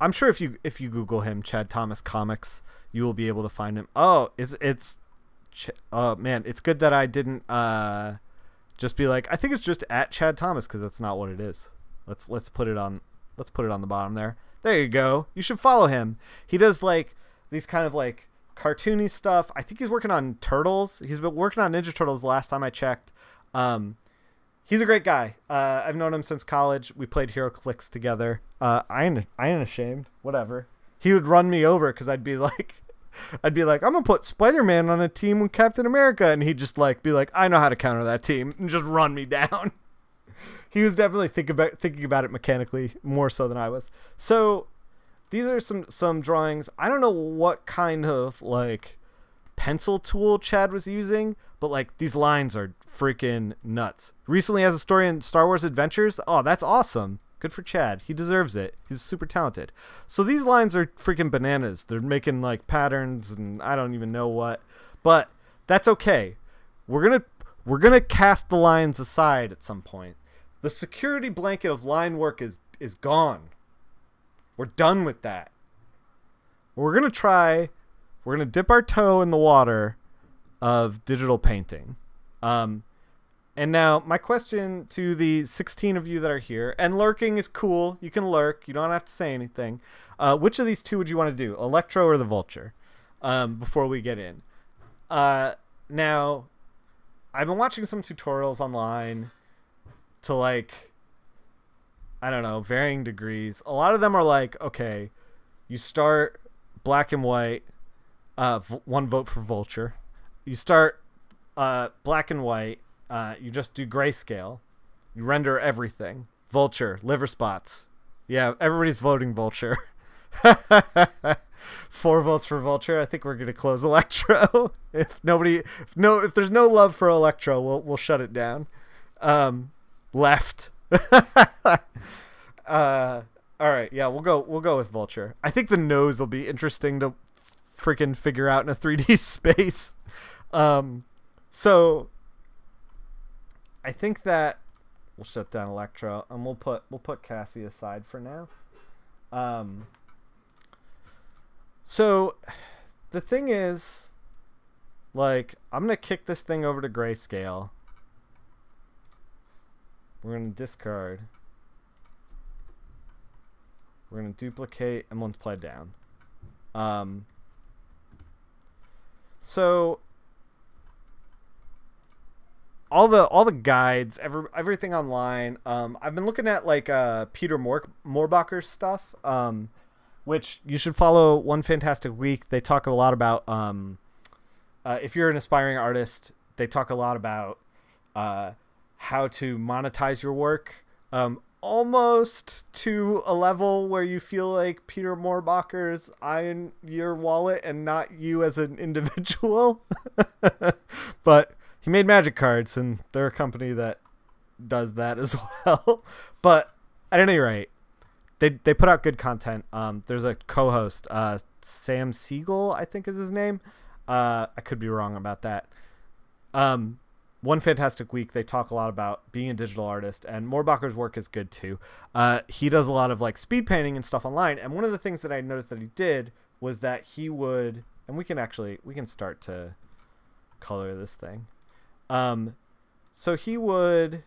I'm sure if you Google him, Chad Thomas Comics, you will be able to find him. Oh, oh man, it's good that I didn't just be like, I think it's just at Chad Thomas, because that's not what it is. Let's put it on the bottom there. There you go. You should follow him. He does like these kind of like cartoony stuff. I think he's working on Turtles. He's been working on Ninja Turtles last time I checked. He's a great guy. I've known him since college. We played Hero Clicks together. I ain't ashamed. Whatever. He would run me over because I'd be like, I'm gonna put Spider-Man on a team with Captain America, and he'd just like be like, I know how to counter that team, and just run me down. He was definitely thinking about it mechanically more so than I was. So these are some drawings. I don't know what kind of like pencil tool Chad was using, but like these lines are freaking nuts. Recently has a story in Star Wars Adventures. Oh, that's awesome. Good for Chad. He deserves it. He's super talented. So these lines are freaking bananas. They're making like patterns and I don't even know what, but that's okay. We're gonna cast the lines aside at some point. The security blanket of line work is gone. We're done with that. We're gonna dip our toe in the water of digital painting. And now my question to the 16 of you that are here, and lurking is cool. You can lurk. You don't have to say anything. Which of these two would you want to do, Electro or the Vulture? Before we get in. Now, I've been watching some tutorials online to like, I don't know, varying degrees. A lot of them are like, okay, you start black and white, 1 vote for Vulture. You start black and white, you just do grayscale. You render everything. Vulture, liver spots. Yeah, everybody's voting Vulture. 4 votes for Vulture. I think we're gonna close Electro. If there's no love for Electro, we'll shut it down. Left. All right, yeah, we'll go with Vulture. I think the nose will be interesting to freaking figure out in a 3D space. So I think that we'll shut down Electro and we'll put Cassie aside for now. So the thing is, like, I'm gonna kick this thing over to grayscale. We're gonna discard. We're gonna duplicate and multiply down. So all the guides, everything online. I've been looking at like Peter Moorbacher's stuff, which you should follow. One Fantastic Week. They talk a lot about if you're an aspiring artist, they talk a lot about how to monetize your work. Almost to a level where you feel like Peter Moorbacher's eyeing your wallet and not you as an individual. But he made magic cards, and they're a company that does that as well. But at any rate, they put out good content. There's a co-host, Sam Siegel, I think is his name. I could be wrong about that. One Fantastic Week, they talk a lot about being a digital artist, and Moorbacher's work is good too. He does a lot of like speed painting and stuff online, and one of the things that I noticed that he did was that he would, and we can start to color this thing. So he would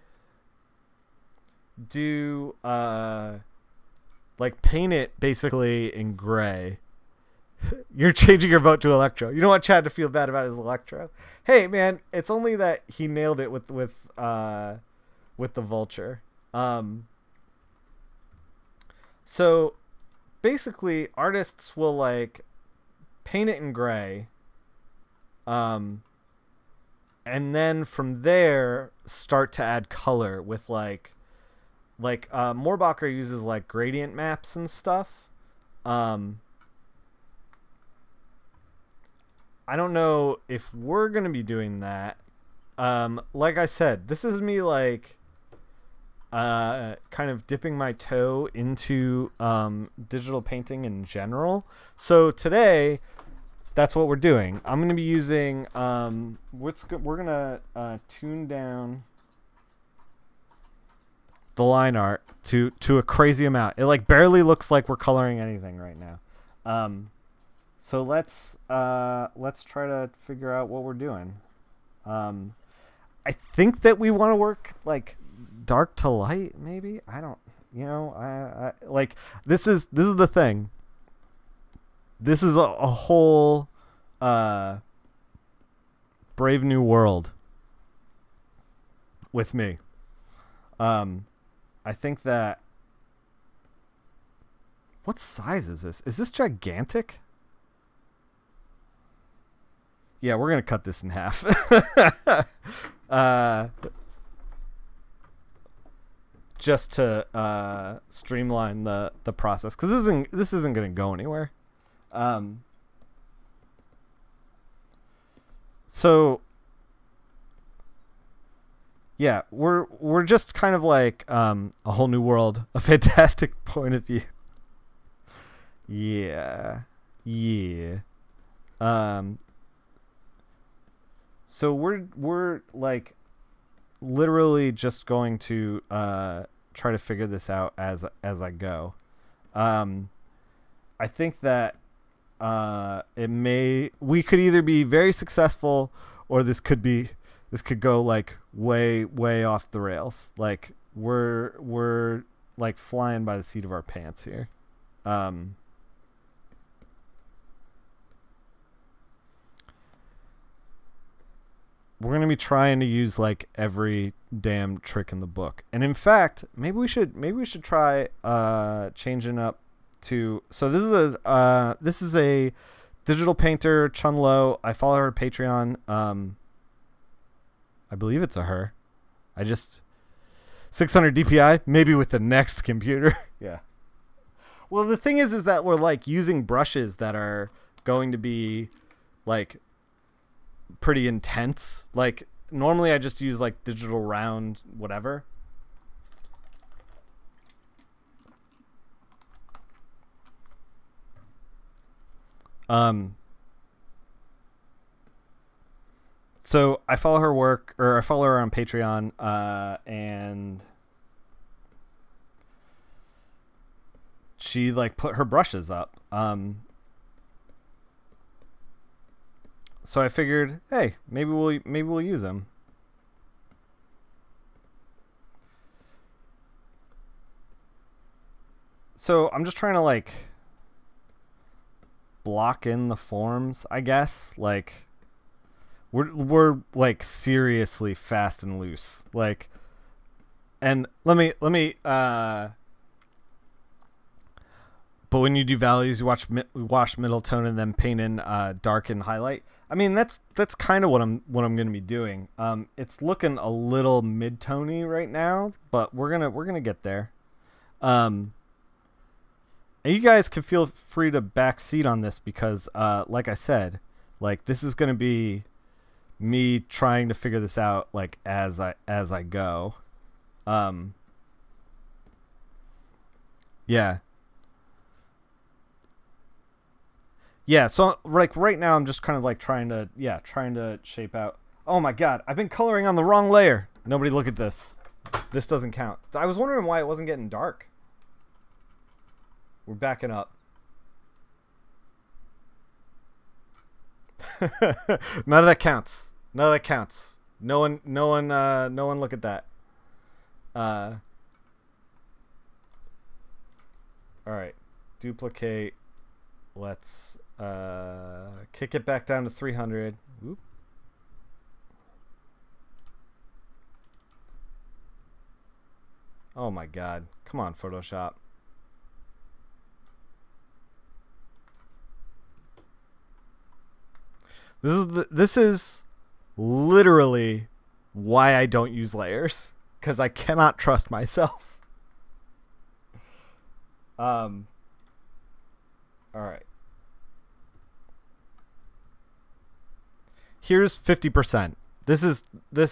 do like paint it basically in gray. You're changing your vote to Electro. You don't want Chad to feel bad about his Electro. Hey man, it's only that he nailed it with the Vulture. So basically artists will like paint it in gray, and then from there start to add color with like Moorbacher uses like gradient maps and stuff. I don't know if we're going to be doing that. Like I said, this is me like kind of dipping my toe into digital painting in general. So today, that's what we're doing. I'm going to be using we're going to tune down the line art to a crazy amount. It like barely looks like we're coloring anything right now. So let's try to figure out what we're doing. I think that we want to work like dark to light, maybe. I don't, I like this is the thing. This is a whole Brave New World with me. I think that, what size is this? Is this gigantic? Yeah, we're going to cut this in half. Just to streamline the process, because this isn't going to go anywhere. So yeah, we're just kind of like a whole new world, a fantastic point of view. Yeah. So we're like literally just going to try to figure this out as I go. I think that we could either be very successful, or this could go like way off the rails. Like we're like flying by the seat of our pants here. We're going to be trying to use like every damn trick in the book. And in fact, maybe we should try changing up to, so this is a digital painter, Chun Lo. I follow her Patreon. I believe it's a her. 600 DPI, maybe with the next computer. Yeah. Well, the thing is that we're like using brushes that are going to be like pretty intense. Like normally I just use like digital round whatever. So I follow her work, or I follow her on Patreon, and she like put her brushes up. So I figured, hey, maybe we'll use them. So I'm just trying to like block in the forms, I guess. Like we're like seriously fast and loose. Like, and let me but when you do values, you wash middle tone and then paint in dark and highlight. I mean, that's kind of what I'm going to be doing. It's looking a little mid-tony right now, but we're gonna get there. And you guys can feel free to backseat on this because, like I said, like this is going to be me trying to figure this out like as I go. Yeah. Yeah, so like right now I'm just kind of like trying to shape out. Oh my god, I've been coloring on the wrong layer. Nobody look at this. This doesn't count. I was wondering why it wasn't getting dark. We're backing up. None of that counts. None of that counts. No one look at that. All right. Duplicate. Let's kick it back down to 300. Whoop. Oh my god. Come on, Photoshop. This is literally why I don't use layers, because I cannot trust myself. All right. Here's 50%. This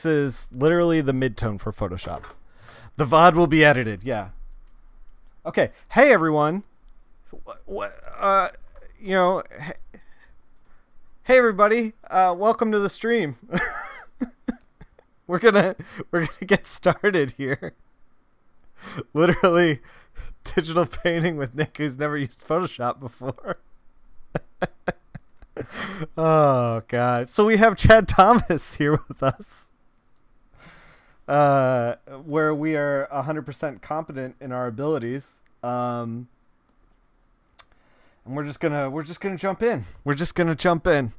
is literally the midtone for Photoshop. The VOD will be edited. Yeah. Okay. Hey everyone. You know, hey everybody. Welcome to the stream. We're gonna get started here. Literally, digital painting with Nick, who's never used Photoshop before. Oh god. So we have Chad Thomas here with us. Where we are 100% competent in our abilities. And we're just gonna jump in. We're just gonna jump in.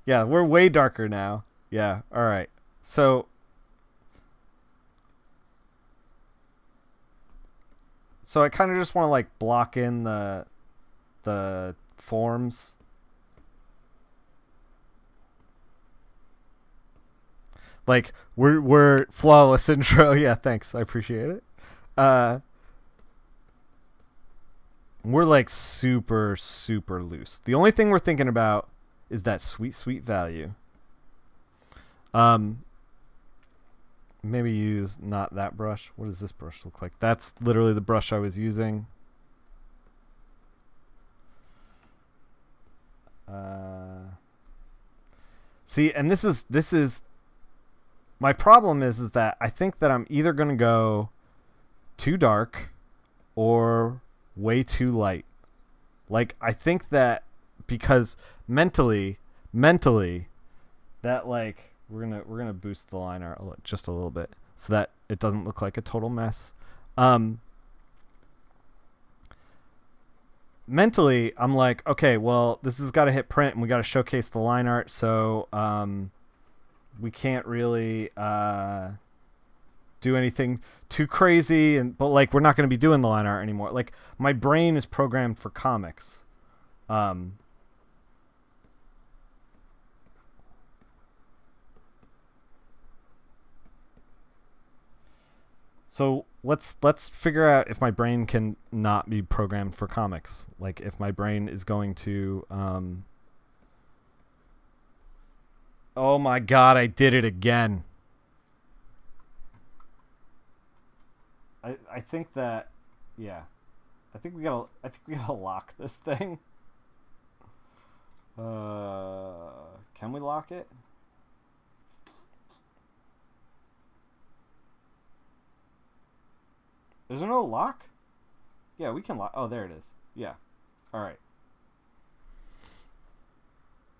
Yeah, we're way darker now. Yeah, all right. So I kind of just want to like block in the forms. Like we're flawless intro. Yeah, thanks. I appreciate it. We're like super loose. The only thing we're thinking about is that sweet value. Maybe use not that brush. What does this brush look like? That's literally the brush I was using. See, and this is my problem is that I think that I'm either going to go too dark or way too light. Like, I think that because mentally that like we're gonna boost the line art just a little bit so that it doesn't look like a total mess. Mentally I'm like, okay, well, this has got to hit print and we got to showcase the line art, so we can't really do anything too crazy, but like we're not going to be doing the line art anymore. Like, my brain is programmed for comics. So let's figure out if my brain can not be programmed for comics. Like, if my brain is going to oh my god, I did it again. I think that, yeah. I think we gotta lock this thing. Can we lock it? Is there no lock? Yeah, we can lock. Oh, there it is. Yeah. All right.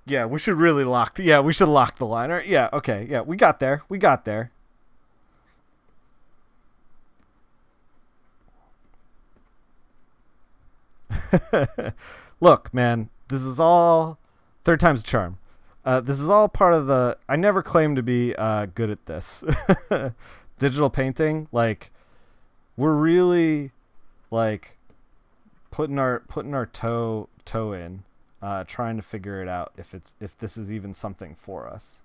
Yeah, we should really lock. Yeah, we should lock the liner. Yeah. Okay. Yeah, we got there. We got there. Look, man, this is all third time's a charm. This is all part of the. I never claimed to be good at this. Digital painting, like, we're really like putting our toe in, trying to figure it out if this is even something for us.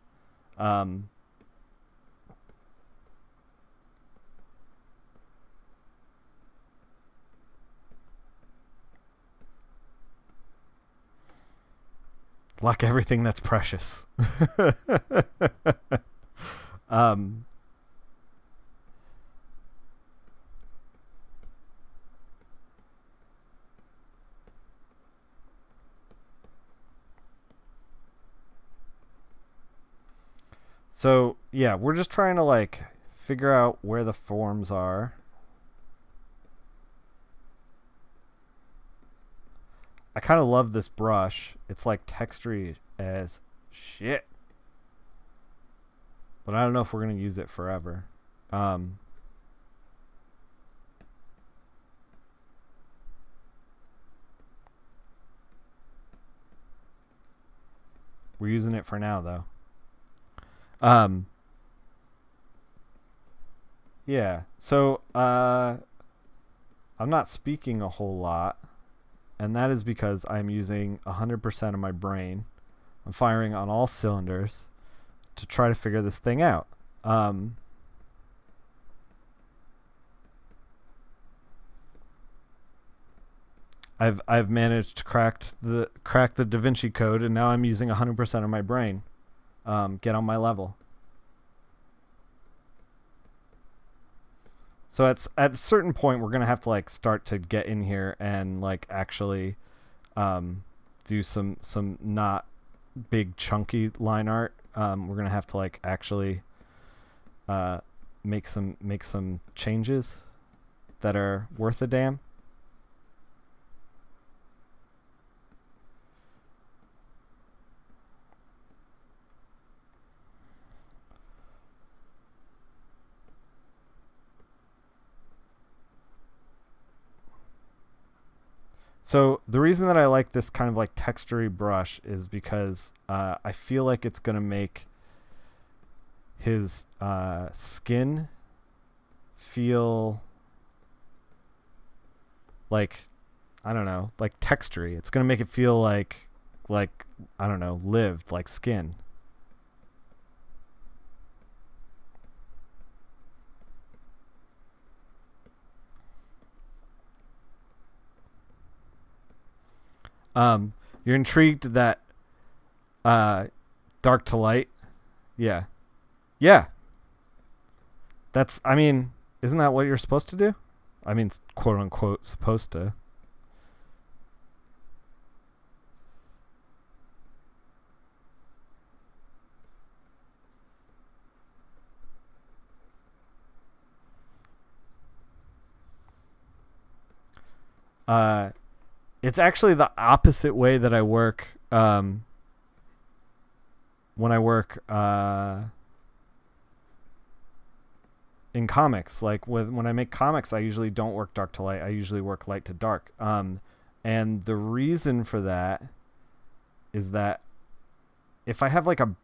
Lock everything that's precious. So yeah, we're just trying to like figure out where the forms are. I kind of love this brush. It's like textury as shit. But I don't know if we're going to use it forever. We're using it for now, though. Yeah. So, I'm not speaking a whole lot. And that is because I'm using 100% of my brain. I'm firing on all cylinders to try to figure this thing out. I've managed to crack the Da Vinci Code, and now I'm using 100% of my brain. Get on my level. So at a certain point, we're gonna have to like start to get in here and like actually do some not big chunky line art. We're gonna have to like actually make some changes that are worth a damn. So the reason that I like this kind of like textury brush is because I feel like it's going to make his skin feel like, I don't know, like textury. It's going to make it feel like, I don't know, lived, like skin. You're intrigued that dark to light? Yeah. Yeah. That's, I mean, isn't that what you're supposed to do? I mean, quote unquote, supposed to. It's actually the opposite way that I work when I work in comics. Like when I make comics, I usually don't work dark to light. I usually work light to dark. And the reason for that is that if I have like a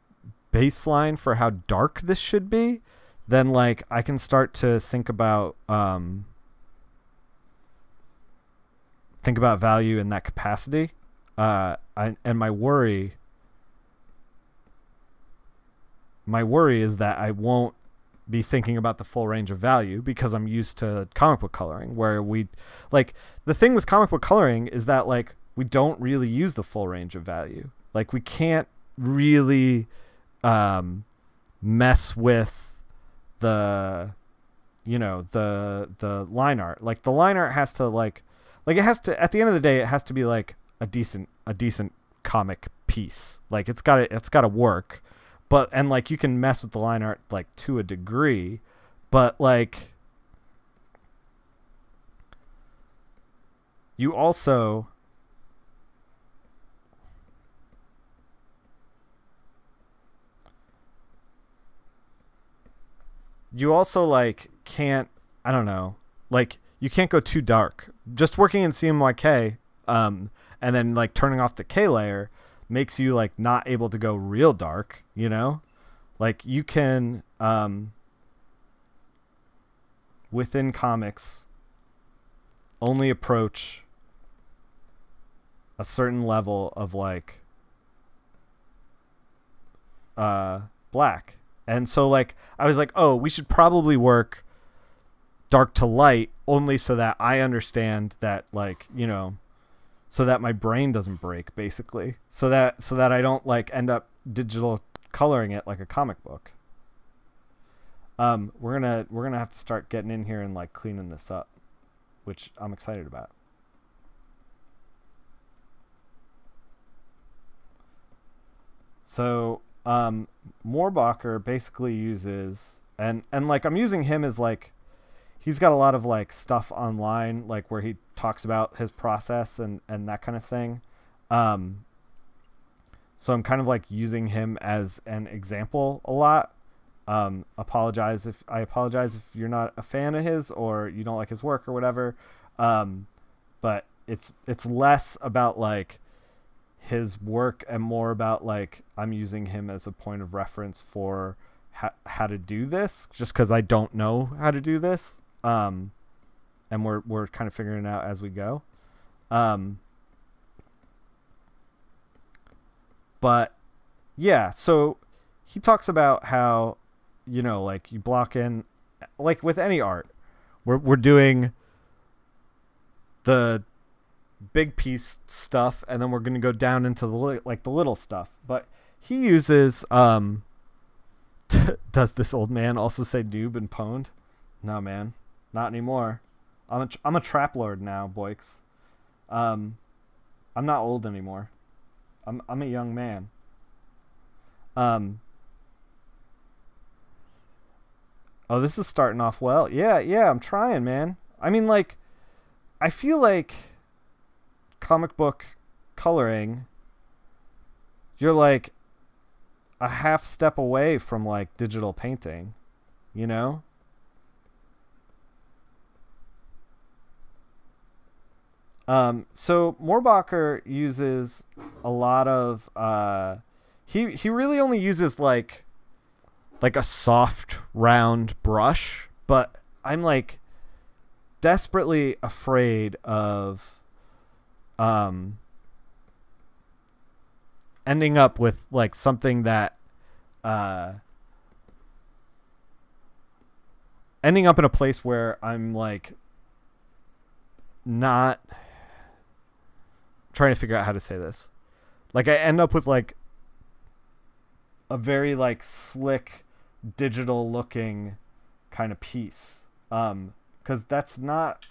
baseline for how dark this should be, then like I can start to think about value in that capacity. And my worry is that I won't be thinking about the full range of value because I'm used to comic book coloring, where we like the thing with comic book coloring is that like we don't really use the full range of value. Like we can't really mess with the the line art. Like the line art has to like it has to, at the end of the day, it has to be like a decent comic piece. Like it's got to work. But and like you can mess with the line art like to a degree, but like you also like can't, I don't know, like you can't go too dark. Just working in CMYK and then like turning off the K layer makes you like not able to go real dark, you know? Like you can within comics only approach a certain level of like black. And so like I was like, "Oh, we should probably work dark to light only so that I understand that, like, you know, so that my brain doesn't break, basically, so that I don't like end up digital coloring it like a comic book." We're gonna have to start getting in here and like cleaning this up, which I'm excited about. So Moorbacher basically uses, and like I'm using him as like, he's got a lot of like stuff online, like where he talks about his process and that kind of thing. Um, so I'm kind of like using him as an example a lot. I apologize if you're not a fan of his or you don't like his work or whatever. But it's less about like his work and more about like I'm using him as a point of reference for how to do this, just because I don't know how to do this. And we're kind of figuring it out as we go. But yeah, so he talks about how, like you block in, like with any art, we're doing the big piece stuff, and then we're going to go down into the little stuff. But he uses does this old man also say noob and pwned? No, man, not anymore. I'm a trap lord now, boys. I'm not old anymore. I'm a young man. Oh, this is starting off well. Yeah, I'm trying, man. I mean, like, I feel like comic book coloring, you're like a half step away from like digital painting, you know? So Moorbacher uses a lot of he really only uses like a soft round brush, but I'm like desperately afraid of ending up with like something that ending up in a place where I'm like not trying to figure out how to say this. Like I end up with like a very like slick digital looking kind of piece. Cuz that's not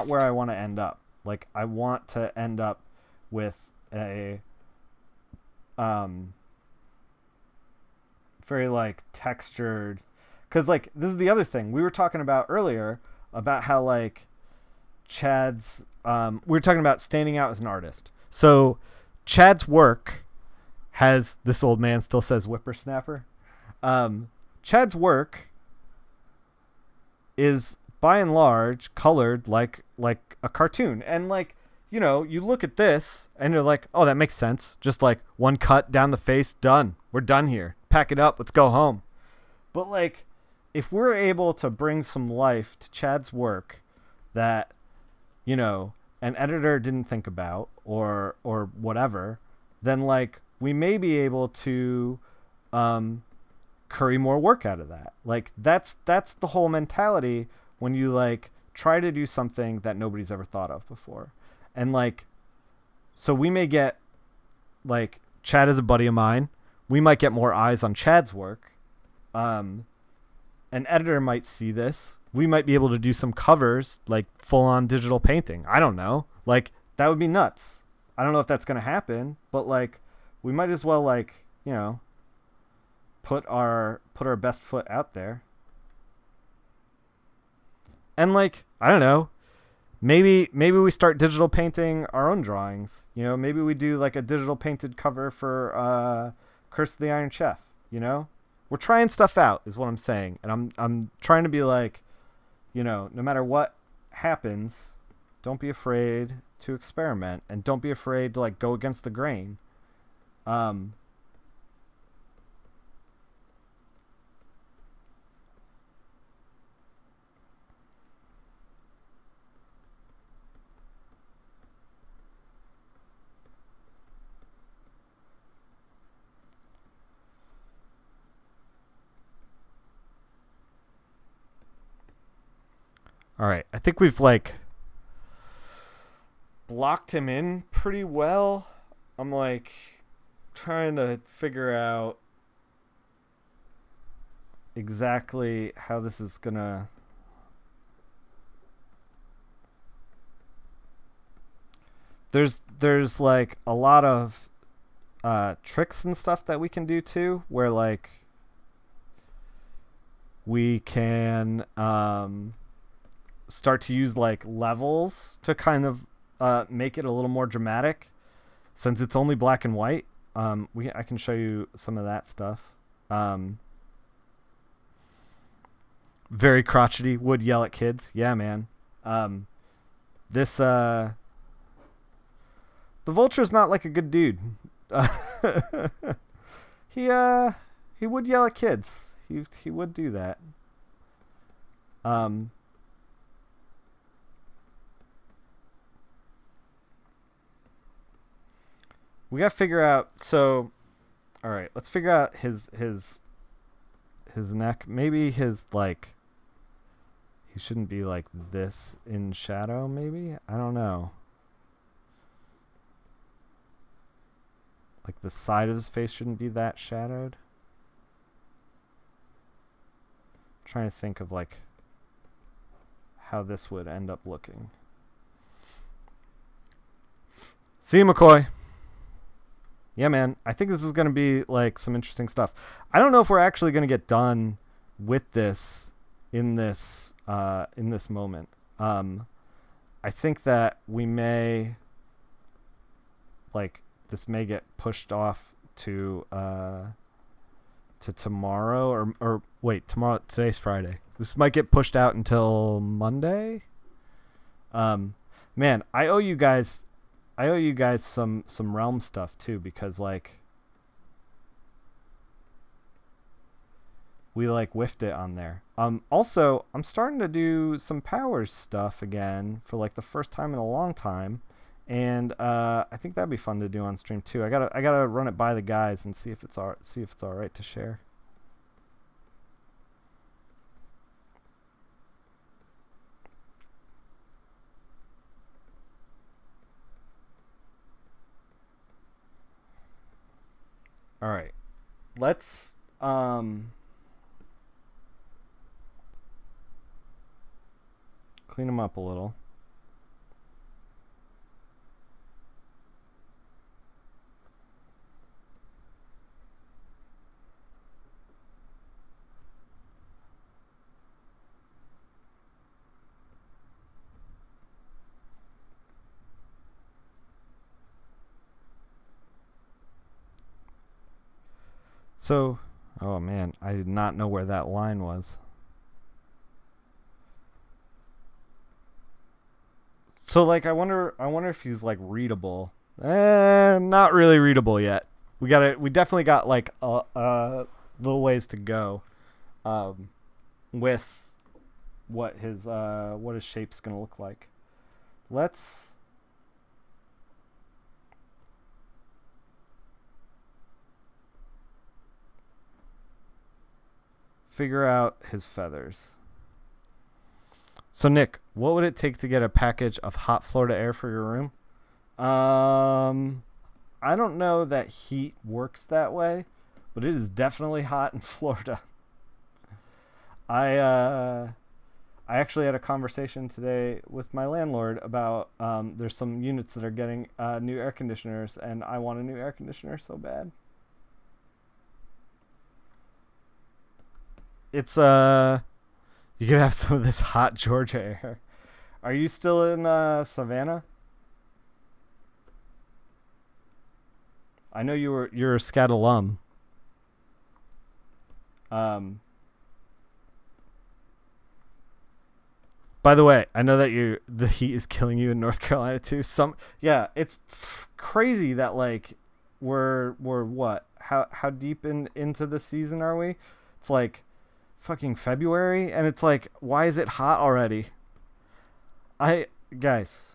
where I want to end up. Like I want to end up with a very like textured, cuz like this is the other thing we were talking about earlier about how like Chad's we were talking about standing out as an artist. So Chad's work has, this old man still says whippersnapper. Chad's work is by and large colored like a cartoon, and like, you look at this and you're like, oh, that makes sense. Just like one cut down the face, done. We're done here. Pack it up. Let's go home. But like, if we're able to bring some life to Chad's work that, an editor didn't think about or whatever, then like we may be able to curry more work out of that. Like that's the whole mentality when you like try to do something that nobody's ever thought of before. And like, so we may get, like, Chad is a buddy of mine. We might get more eyes on Chad's work. An editor might see this. We might be able to do some covers, like full on digital painting. I don't know. Like, that would be nuts. I don't know if that's going to happen, but like, we might as well, like, put our best foot out there. And like, I don't know, maybe we start digital painting our own drawings. Maybe we do like a digital painted cover for Curse of the Iron Chef. We're trying stuff out, is what I'm saying, and I'm trying to be like, no matter what happens, don't be afraid to experiment, and don't be afraid to like go against the grain. All right, I think we've like blocked him in pretty well. I'm like trying to figure out exactly how this is gonna. There's like a lot of tricks and stuff that we can do too, where like we can start to use like levels to kind of make it a little more dramatic, since it's only black and white. I can show you some of that stuff. Very crotchety, would yell at kids. Yeah, man. This the Vulture's not like a good dude. He would yell at kids. He would do that. We gotta figure out. So, all right, let's figure out his neck. Maybe his like. He shouldn't be like this in shadow. Maybe, I don't know. Like the side of his face shouldn't be that shadowed. I'm trying to think of like how this would end up looking. See you, McCoy. Yeah, man. I think this is going to be like some interesting stuff. I don't know if we're actually going to get done with this in this moment. I think that we may, like, this may get pushed off to tomorrow, or wait, tomorrow. Today's Friday. This might get pushed out until Monday. Man, I owe you guys some Realm stuff too, because like we like whiffed it on there. Also, I'm starting to do some Powers stuff again for like the first time in a long time, and I think that'd be fun to do on stream too. I gotta run it by the guys and see if it's all right to share. All right, let's clean them up a little. So, oh man, I did not know where that line was. So like I wonder if he's like readable. Not really readable yet. We definitely got like a little ways to go with what his shape's going to look like. Let's figure out his feathers. So Nick, what would it take to get a package of hot Florida air for your room? I don't know that heat works that way, but it is definitely hot in Florida. I actually had a conversation today with my landlord about there's some units that are getting new air conditioners, and I want a new air conditioner so bad. It's you could have some of this hot Georgia air. Are you still in Savannah? I know you're a SCAT alum. By the way, I know that the heat is killing you in North Carolina too. It's crazy that like we're what? How deep into the season are we? It's like fucking February, and it's like, why is it hot already? Guys,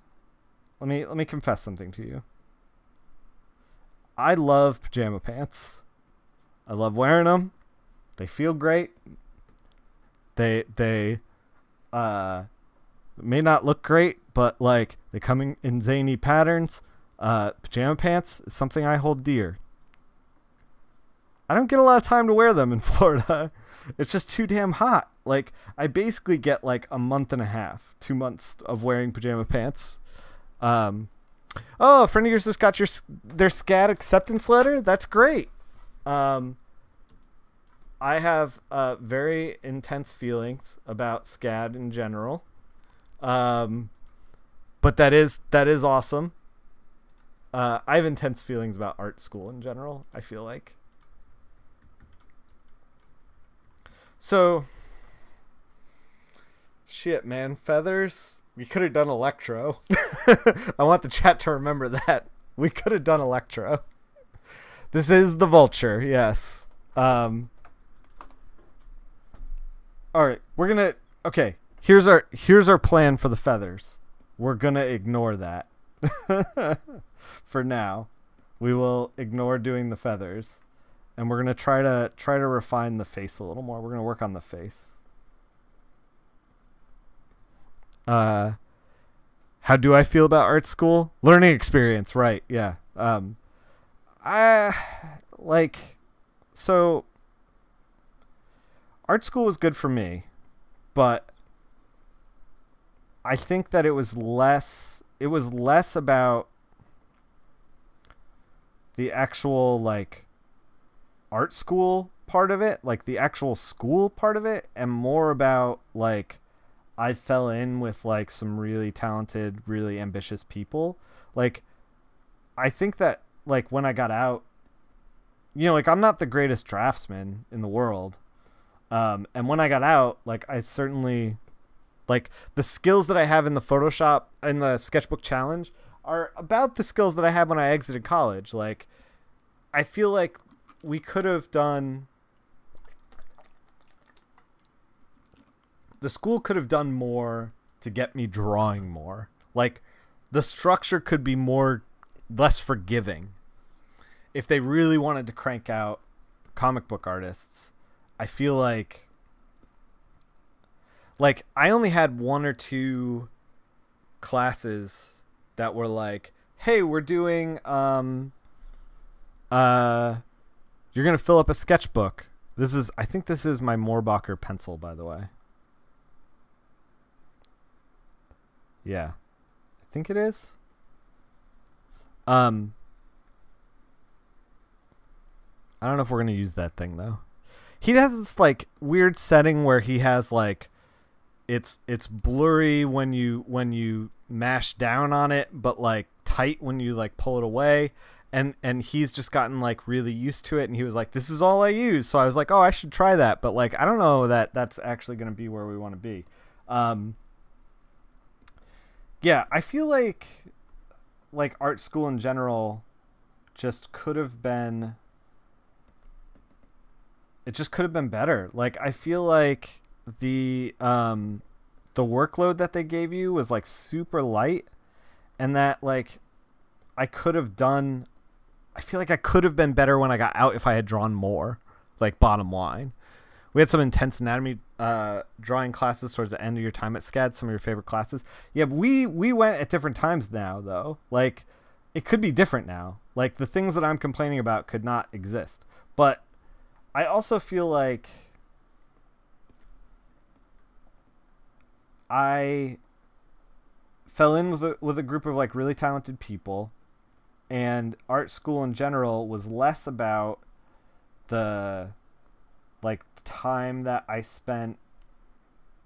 let me confess something to you. I love pajama pants. I love wearing them. They feel great. They may not look great, but like they come in zany patterns. Pajama pants is something I hold dear. I don't get a lot of time to wear them in Florida. It's just too damn hot. Like, I basically get like a month and a half, 2 months of wearing pajama pants. Oh, a friend of yours just got their SCAD acceptance letter. That's great. I have very intense feelings about SCAD in general, but that is awesome. I have intense feelings about art school in general, I feel like. So, shit, man, feathers. We could have done electro. I want the chat to remember that. We could have done electro. This is the vulture, yes. All right, we're gonna. Okay, here's our plan for the feathers. We're gonna ignore that. For now, we will ignore doing the feathers, and we're gonna try to refine the face a little more. We're gonna work on the face. How do I feel about art school? Learning experience, right? Yeah. So art school was good for me, but I think that it was less about the actual like art school part of it, like the actual school part of it, and more about like I fell in with like some really talented, really ambitious people. Like I think that like when I got out, like I'm not the greatest draftsman in the world. And when I got out, like I certainly like the skills that I have in the Photoshop in the sketchbook challenge are about the skills that I had when I exited college. Like I feel like we could have done the school could have done more to get me drawing more. Like the structure could be less forgiving. If they really wanted to crank out comic book artists, I feel like I only had one or two classes that were like, hey, we're doing you're gonna fill up a sketchbook. I think this is my Moorbacher pencil, by the way. Yeah. I think it is. I don't know if we're gonna use that thing though. He has this like weird setting where he has like it's blurry when you mash down on it, but like tight when you like pull it away. And he's just gotten like really used to it, and he was like, this is all I use. So I was like, oh, I should try that, but like I don't know that that's actually going to be where we want to be. Yeah, I feel like art school in general just could have been better. Like I feel like the workload that they gave you was like super light, and that like I feel like I could have been better when I got out if I had drawn more. Like bottom line, we had some intense anatomy drawing classes towards the end of your time at SCAD. Some of your favorite classes. Yeah, but we went at different times now though. Like it could be different now. Like the things that I'm complaining about could not exist. But I also feel like I fell in with a group of like really talented people, and art school in general was less about the like time that I spent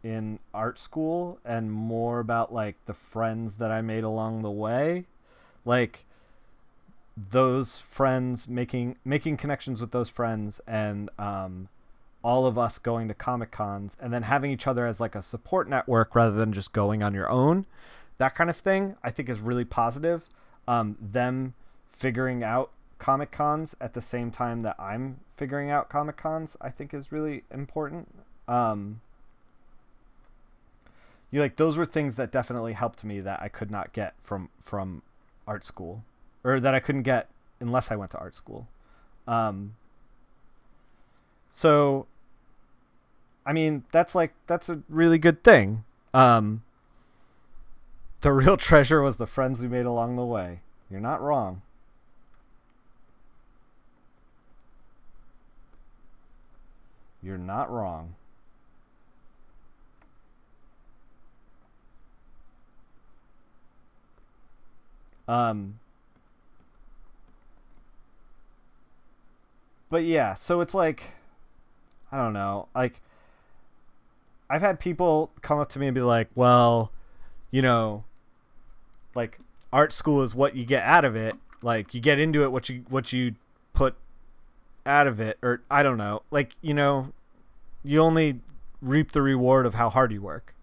in art school and more about like the friends that I made along the way. Like those friends, making connections with those friends, and all of us going to Comic Cons and then having each other as like a support network rather than just going on your own. That kind of thing I think is really positive. Them figuring out Comic Cons at the same time that I'm figuring out Comic Cons, I think is really important. Those were things that definitely helped me that I could not get from art school, or that I couldn't get unless I went to art school. So, I mean, that's a really good thing. The real treasure was the friends we made along the way. You're not wrong. You're not wrong. But yeah, so it's like, I don't know. Like, I've had people come up to me and be like, well, you know, like art school is what you get out of it. Like you get into it, what you put out of it, or I don't know. Like, you know, you only reap the reward of how hard you work.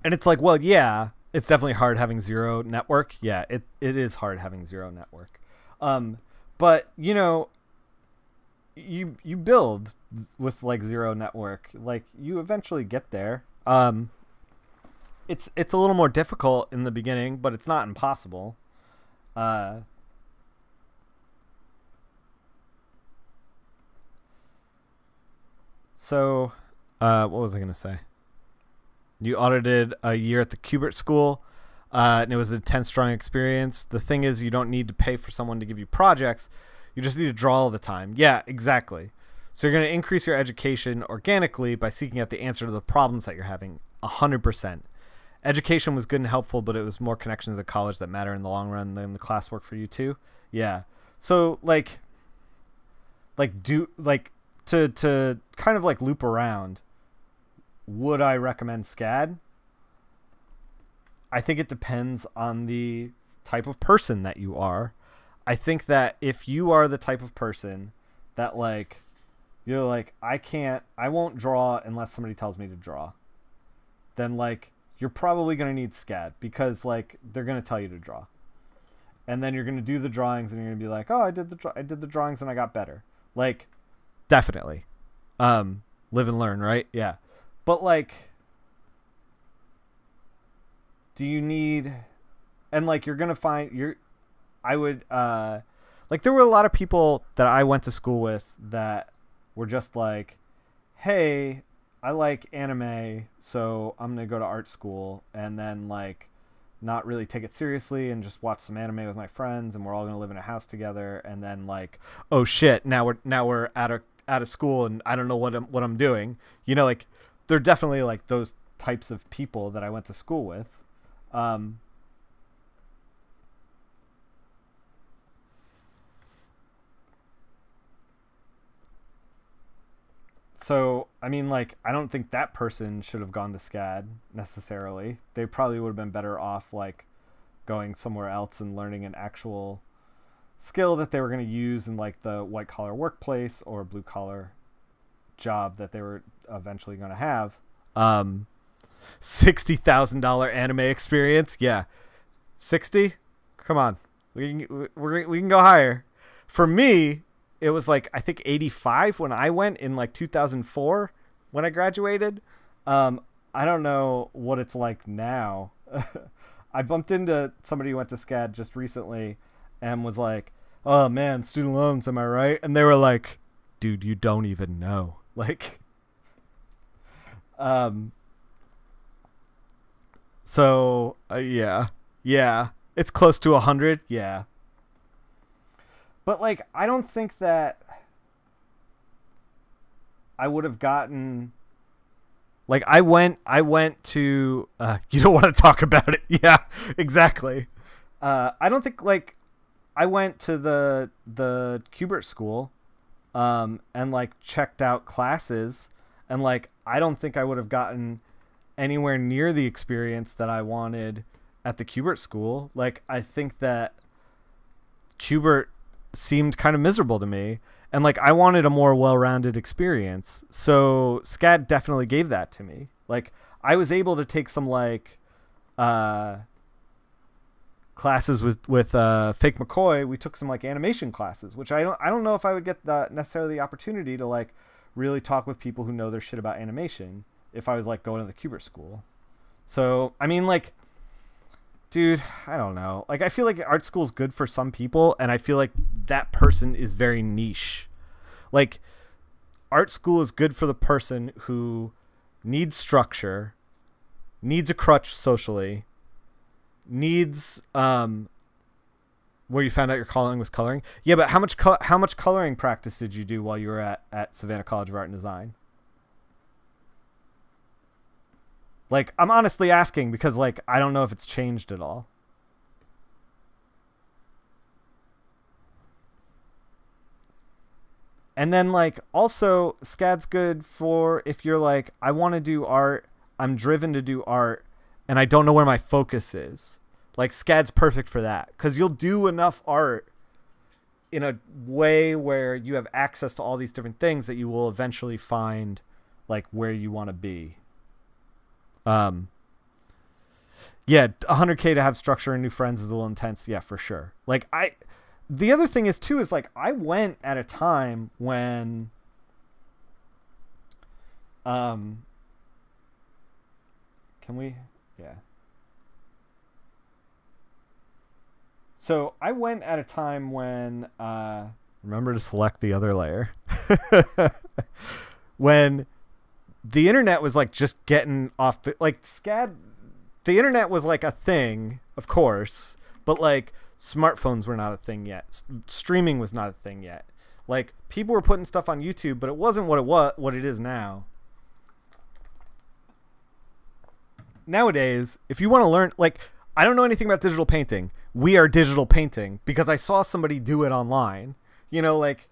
And it's like, well, yeah, it's definitely hard having zero network. Yeah, it is hard having zero network. But you know, you build with like zero network, like you eventually get there. It's a little more difficult in the beginning, but it's not impossible. So, what was I gonna say? You audited a year at the Kubert School, and it was a 10-strong experience. The thing is, you don't need to pay for someone to give you projects. You just need to draw all the time. Yeah, exactly. So you're going to increase your education organically by seeking out the answer to the problems that you're having. 100%. Education was good and helpful, but it was more connections at college that matter in the long run than the classwork for you too. Yeah. So to kind of like loop around, would I recommend SCAD? I think it depends on the type of person that you are. I think that if you are the type of person that like, you're like, I won't draw unless somebody tells me to draw, then like, you're probably going to need SCAD because like, they're going to tell you to draw. And then you're going to do the drawings and you're going to be like, oh, I did the drawings and I got better. Like, definitely. Live and learn, right? Yeah. But like, do you need, and like, you're going to find I would, like there were a lot of people that I went to school with that were just like, hey, I like anime, so I'm going to go to art school and then like not really take it seriously and just watch some anime with my friends and we're all going to live in a house together. And then like, oh shit, now we're out of school and I don't know what I'm doing. You know, like they're definitely like those types of people that I went to school with. So, I mean, like, I don't think that person should have gone to SCAD necessarily. They probably would have been better off, like, going somewhere else and learning an actual skill that they were going to use in, like, the white-collar workplace or blue-collar job that they were eventually going to have. $60,000 anime experience? Yeah. 60? Come on. We can go higher. For me, it was like, I think 85 when I went in like 2004 when I graduated. I don't know what it's like now. I bumped into somebody who went to SCAD just recently and was like, oh man, student loans, am I right? And they were like, dude, you don't even know. Like, so yeah, it's close to 100. Yeah. But like, I don't think that I would have gotten, like, I went to, you don't want to talk about it. Yeah, exactly. I don't think like I went to the Kubert school, and like checked out classes and like, I don't think I would have gotten anywhere near the experience that I wanted at the Kubert school. Like, I think that Kubert seemed kind of miserable to me and like I wanted a more well-rounded experience, so SCAD definitely gave that to me. Like I was able to take some like classes with Fake McCoy. We took some like animation classes, which I don't know if I would get necessarily the opportunity to like really talk with people who know their shit about animation if I was like going to the Kubert school. So I mean, like, dude, I don't know. Like, I feel like art school is good for some people, and I feel like that person is very niche. Like, art school is good for the person who needs structure, needs a crutch socially, needs where you found out your calling was coloring. Yeah, but how much coloring practice did you do while you were at Savannah College of Art and Design? Like, I'm honestly asking because, like, I don't know if it's changed at all. And then, like, also, SCAD's good for if you're like, I want to do art, I'm driven to do art, and I don't know where my focus is. Like, SCAD's perfect for that. Because you'll do enough art in a way where you have access to all these different things that you will eventually find, like, where you want to be. Yeah, 100K to have structure and new friends is a little intense. Yeah, for sure. Like, the other thing is too is like I went at a time when can we yeah so I went at a time when remember to select the other layer when the internet was like just getting off the like SCAD. The internet was like a thing, of course, but like smartphones were not a thing yet. Streaming was not a thing yet. Like, people were putting stuff on YouTube, but it wasn't what it is now. Nowadays, if you want to learn, like, I don't know anything about digital painting. We are digital painting because I saw somebody do it online. You know, like,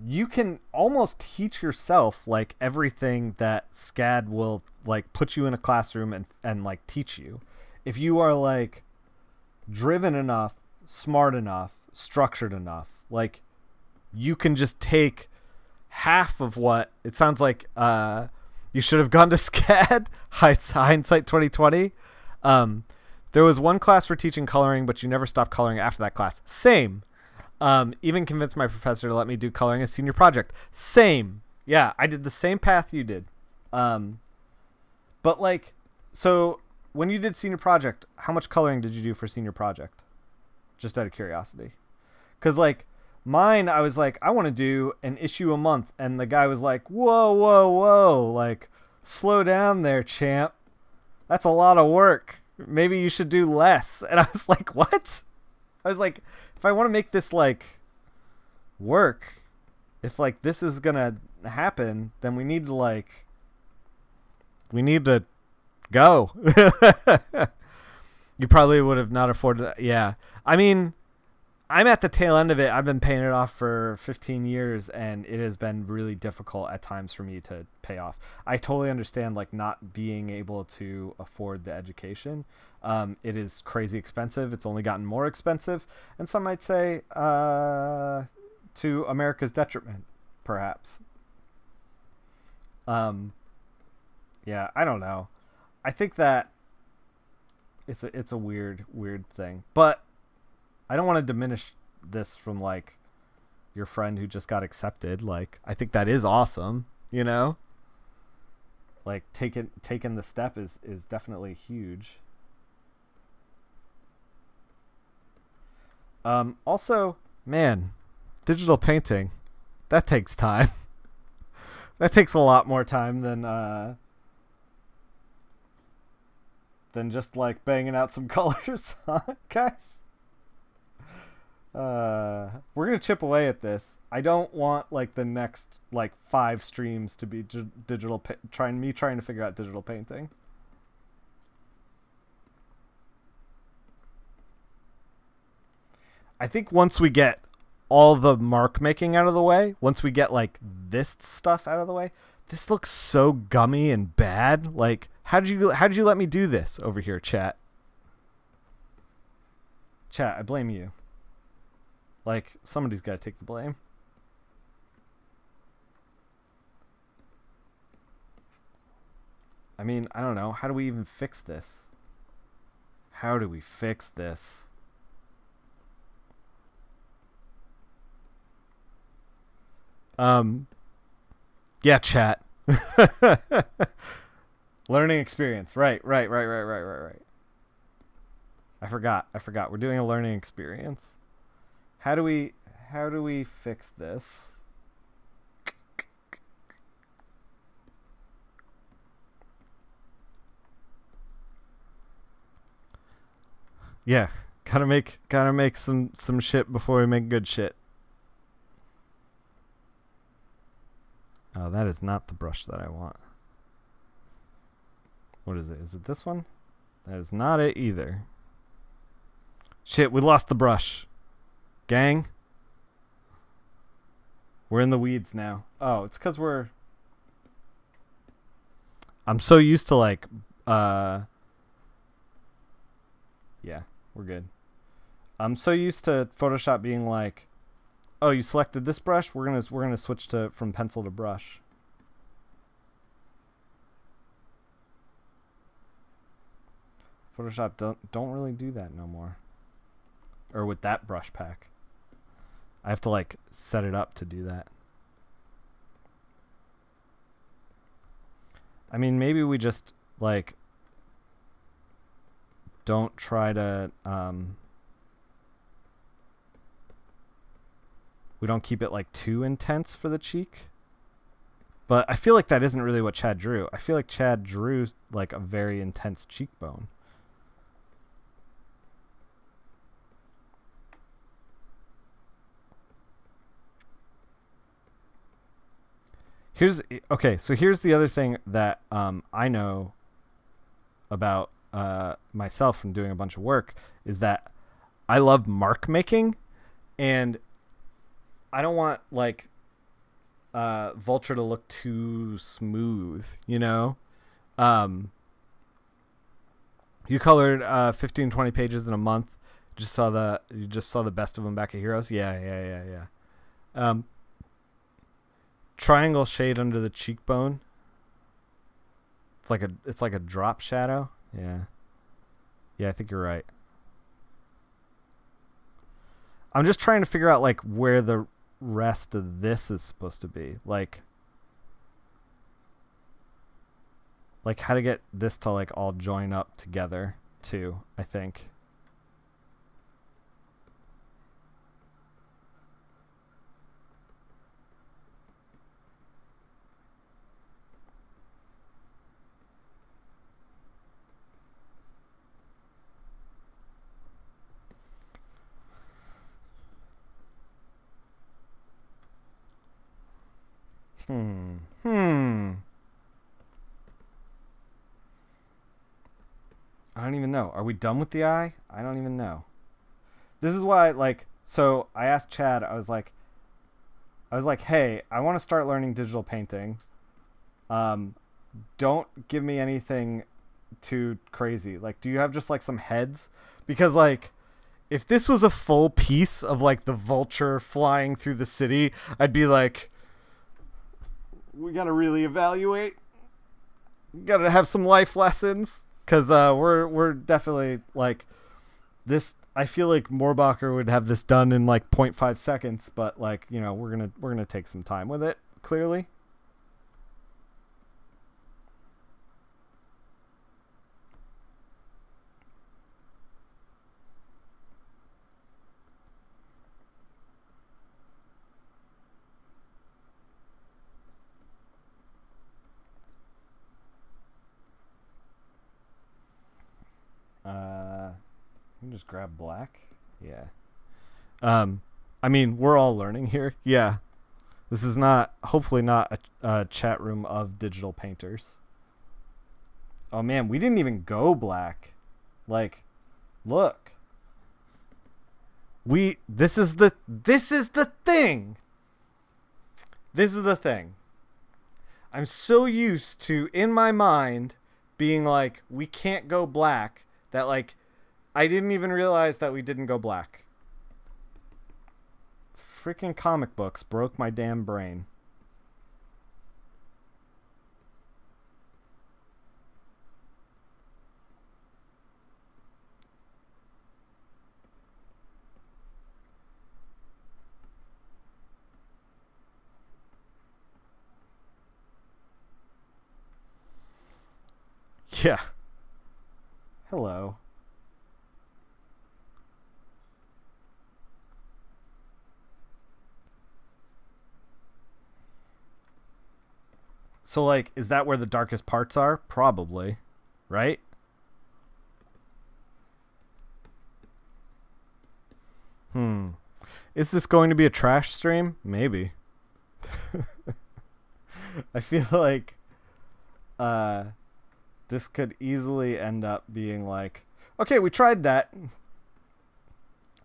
you can almost teach yourself, like, everything that SCAD will, like, put you in a classroom and like, teach you. If you are, like, driven enough, smart enough, structured enough, like, you can just take half of what it sounds like you should have gone to SCAD. Hindsight 2020. There was one class for teaching coloring, but you never stopped coloring after that class. Same. Even convinced my professor to let me do coloring as senior project. Same. Yeah, I did the same path you did. But, like, so when you did senior project, how much coloring did you do for senior project? Just out of curiosity. Because, like, mine, I was like, I want to do an issue a month. And the guy was like, whoa, whoa, whoa. Like, slow down there, champ. That's a lot of work. Maybe you should do less. And I was like, what? I was like, if I want to make this, like, work, if, like, this is going to happen, then we need to go. You probably would have not afforded that. Yeah. I mean, I'm at the tail end of it. I've been paying it off for 15 years, and it has been really difficult at times for me to pay off. I totally understand, like, not being able to afford the education. It is crazy expensive. It's only gotten more expensive. And some might say to America's detriment, perhaps. Yeah, I don't know. I think that it's a weird thing. But I don't want to diminish this from, like, your friend who just got accepted. Like, I think that is awesome, you know? Like, taking the step is definitely huge. Also, man, digital painting, that takes time. That takes a lot more time than just, like, banging out some colors, huh, guys? We're gonna chip away at this. I don't want, like, the next, like, 5 streams to be digital trying to figure out digital painting. I think once we get all the mark making out of the way, once we get, like, this stuff out of the way, this looks so gummy and bad. Like, how did you let me do this over here, chat? Chat, I blame you. Like, somebody's got to take the blame. I mean, I don't know. How do we even fix this? How do we fix this? Yeah, chat. Learning experience. Right. I forgot. We're doing a learning experience. How do we fix this? Yeah, gotta make some shit before we make good shit. Oh, that is not the brush that I want. What is it? Is it this one? That is not it either. Shit, we lost the brush. Gang. We're in the weeds now. Oh, it's because I'm so used to like, yeah, we're good. I'm so used to Photoshop being like, oh, you selected this brush? We're gonna switch from pencil to brush. Photoshop don't really do that no more. Or with that brush pack. I have to like set it up to do that. I mean, maybe we just like don't try to we don't keep it like too intense for the cheek. But I feel like that isn't really what Chad drew. I feel like Chad drew like a very intense cheekbone. Okay, so here's the other thing that I know about myself from doing a bunch of work is that I love mark making, and I don't want like Vulture to look too smooth, you know? You colored 15, 20 pages in a month. You just saw the best of them back at Heroes. Yeah. Triangle shade under the cheekbone. It's like a drop shadow. Yeah, I think you're right. I'm just trying to figure out like where the rest of this is supposed to be. Like how to get this to like all join up together too, I think. I don't even know. Are we done with the eye? I don't even know. This is why, like, so I asked Chad, I was like, hey, I want to start learning digital painting. Don't give me anything too crazy. Like, do you have just like some heads? Because like, if this was a full piece of like the Vulture flying through the city, I'd be like, we gotta really evaluate. We gotta have some life lessons, because we're definitely like this. I feel like Moorbacher would have this done in like 0.5 seconds, but like, you know, we're gonna take some time with it. Clearly. You can just grab black. Yeah. I mean, we're all learning here. Yeah. This is hopefully not a chat room of digital painters. Oh man, we didn't even go black. Like, look. This is the thing. This is the thing. I'm so used to, in my mind, being like, we can't go black, that like I didn't even realize that we didn't go black. Freaking comic books broke my damn brain. Yeah. Hello. So, like, is that where the darkest parts are? Probably. Right? Is this going to be a trash stream? Maybe. I feel like this could easily end up being like, okay, we tried that.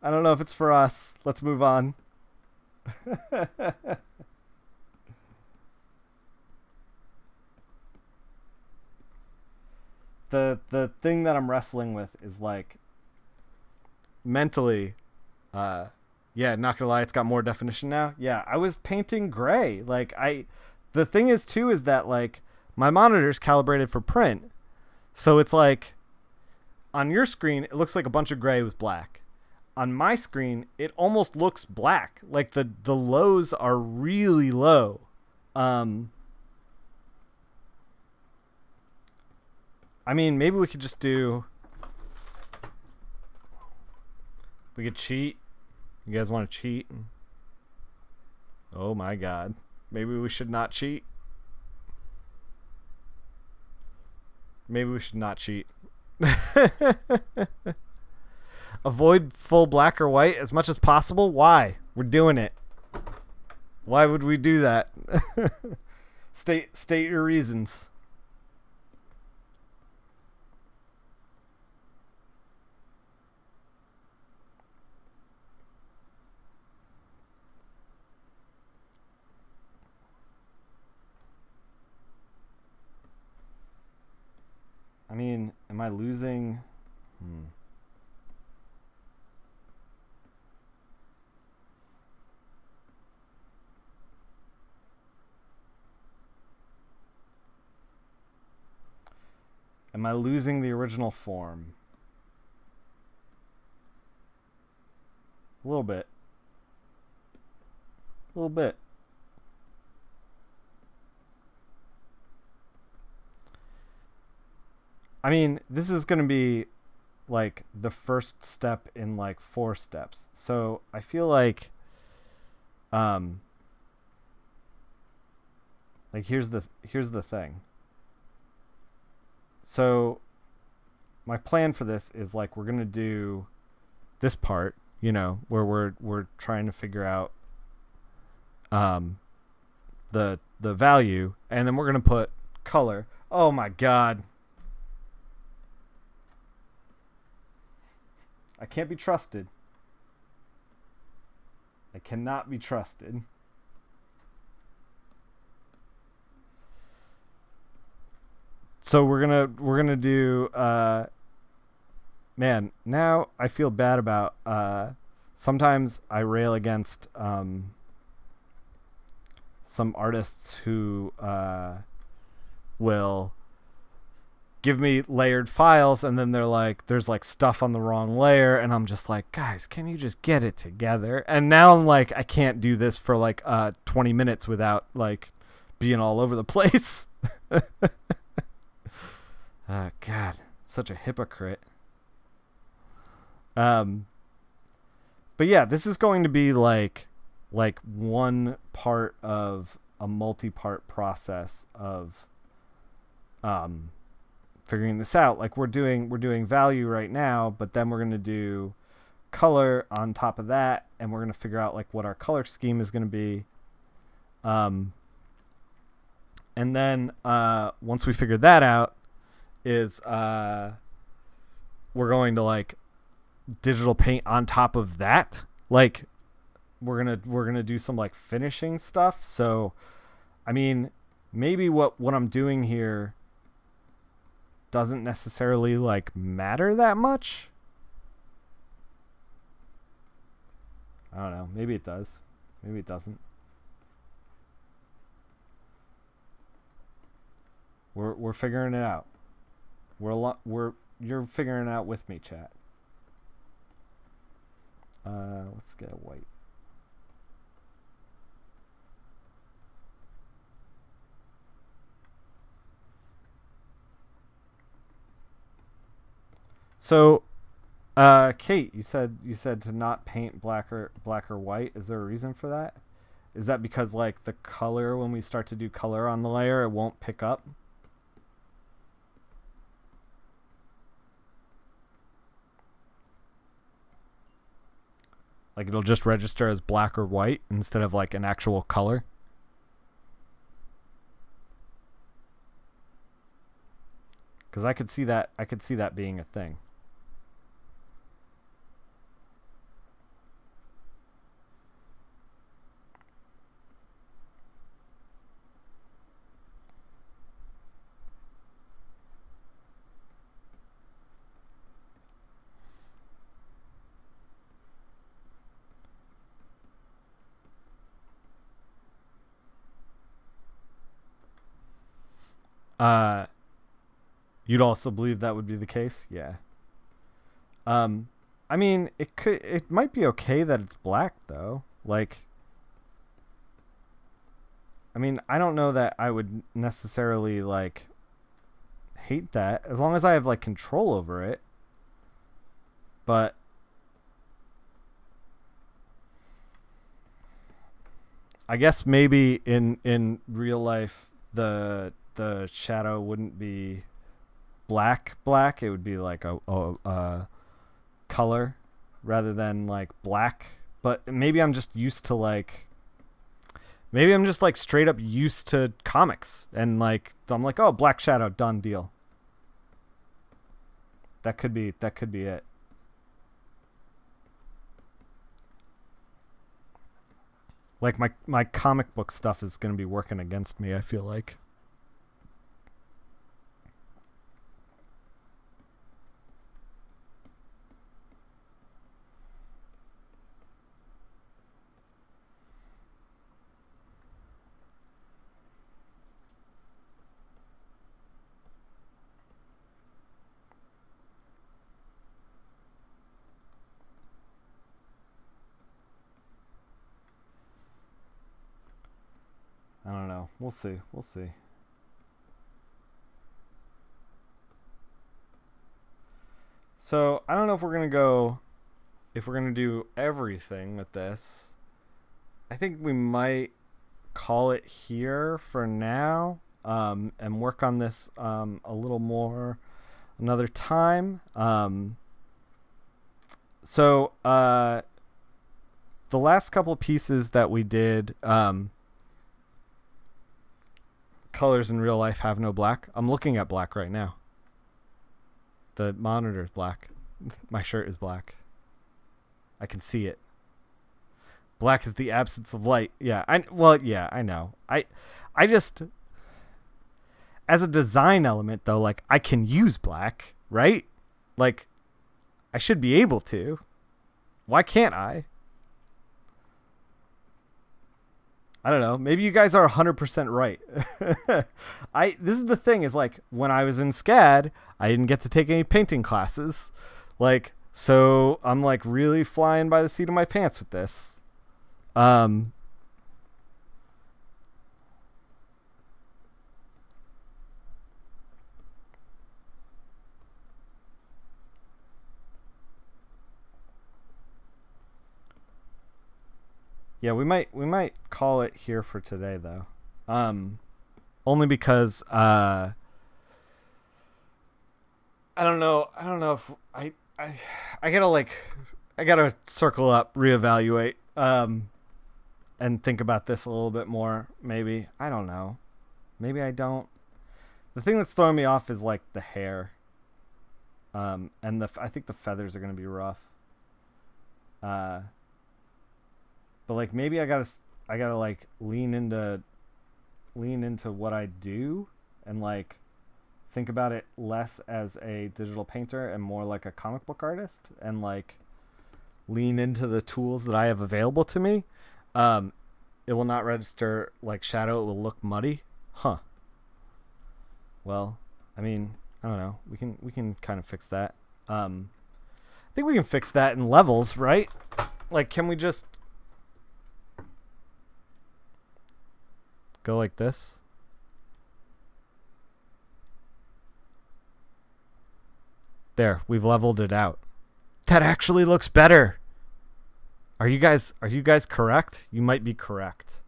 I don't know if it's for us. Let's move on. The thing that I'm wrestling with is like mentally, yeah, not gonna lie, it's got more definition now. Yeah, I was painting gray. The thing is too is that like my monitor's calibrated for print, so it's like on your screen it looks like a bunch of gray with black. On my screen, it almost looks black. Like the lows are really low. I mean, maybe we could just do. We could cheat. You guys want to cheat? Oh my god. Maybe we should not cheat. Maybe we should not cheat. Avoid full black or white as much as possible. Why? We're doing it. Why would we do that? State your reasons. I mean, am I losing? Am I losing the original form? A little bit. A little bit. I mean, this is going to be like the first step in like 4 steps. So I feel like here's the thing. So my plan for this is like we're going to do this part, you know, where we're trying to figure out the value, and then we're going to put color. Oh my god. I can't be trusted. I cannot be trusted. So we're gonna do man, now I feel bad about sometimes I rail against some artists who will give me layered files, and then they're like, there's like stuff on the wrong layer, and I'm just like, guys, can you just get it together? And now I'm like, I can't do this for like 20 minutes without like being all over the place. God, such a hypocrite. But yeah, this is going to be like one part of a multi-part process of figuring this out. Like we're doing value right now, but then we're going to do color on top of that, and we're going to figure out like what our color scheme is going to be. And then once we figure that out is we're going to like digital paint on top of that. Like we're going to do some like finishing stuff. So I mean, maybe what I'm doing here doesn't necessarily like matter that much. I don't know. Maybe it does. Maybe it doesn't. We're figuring it out. You're figuring it out with me, chat. Let's get a white. So, Kate, you said to not paint black or white. Is there a reason for that? Is that because like the color, when we start to do color on the layer, it won't pick up? Like it'll just register as black or white instead of like an actual color? Because I could see that being a thing. You'd also believe that would be the case? Yeah. I mean, it might be okay that it's black though. Like, I mean, I don't know that I would necessarily like hate that as long as I have like control over it. But I guess maybe in real life the shadow wouldn't be black. It would be like a color rather than like black. But maybe I'm just used to like, maybe I'm just like straight up used to comics and like I'm like, oh, black shadow, done deal. That could be it. Like my comic book stuff is going to be working against me, I feel like. I don't know. We'll see. We'll see. So, I don't know if we're going to do everything with this. I think we might call it here for now, and work on this a little more another time. So, the last couple pieces that we did, colors in real life have no black. I'm looking at black right now. The monitor is black. My shirt is black. I can see it. Black is the absence of light. Yeah, I know. I just, as a design element though, like I can use black, right? Like I should be able to. Why can't I? I don't know. Maybe you guys are 100% right. This is the thing is like when I was in SCAD, I didn't get to take any painting classes. Like, so I'm like really flying by the seat of my pants with this. Yeah, we might call it here for today though. Only because I don't know if I gotta circle up, reevaluate, and think about this a little bit more. Maybe I don't know. Maybe I don't. The thing that's throwing me off is like the hair. And I think the feathers are gonna be rough. But like maybe I gotta like lean into what I do and like think about it less as a digital painter and more like a comic book artist and like lean into the tools that I have available to me. It will not register like shadow. It will look muddy. Huh. Well, I mean, I don't know. We can kind of fix that. I think we can fix that in levels, right? Like, can we just go like this? There, we've leveled it out. That actually looks better. Are you guys correct? You might be correct.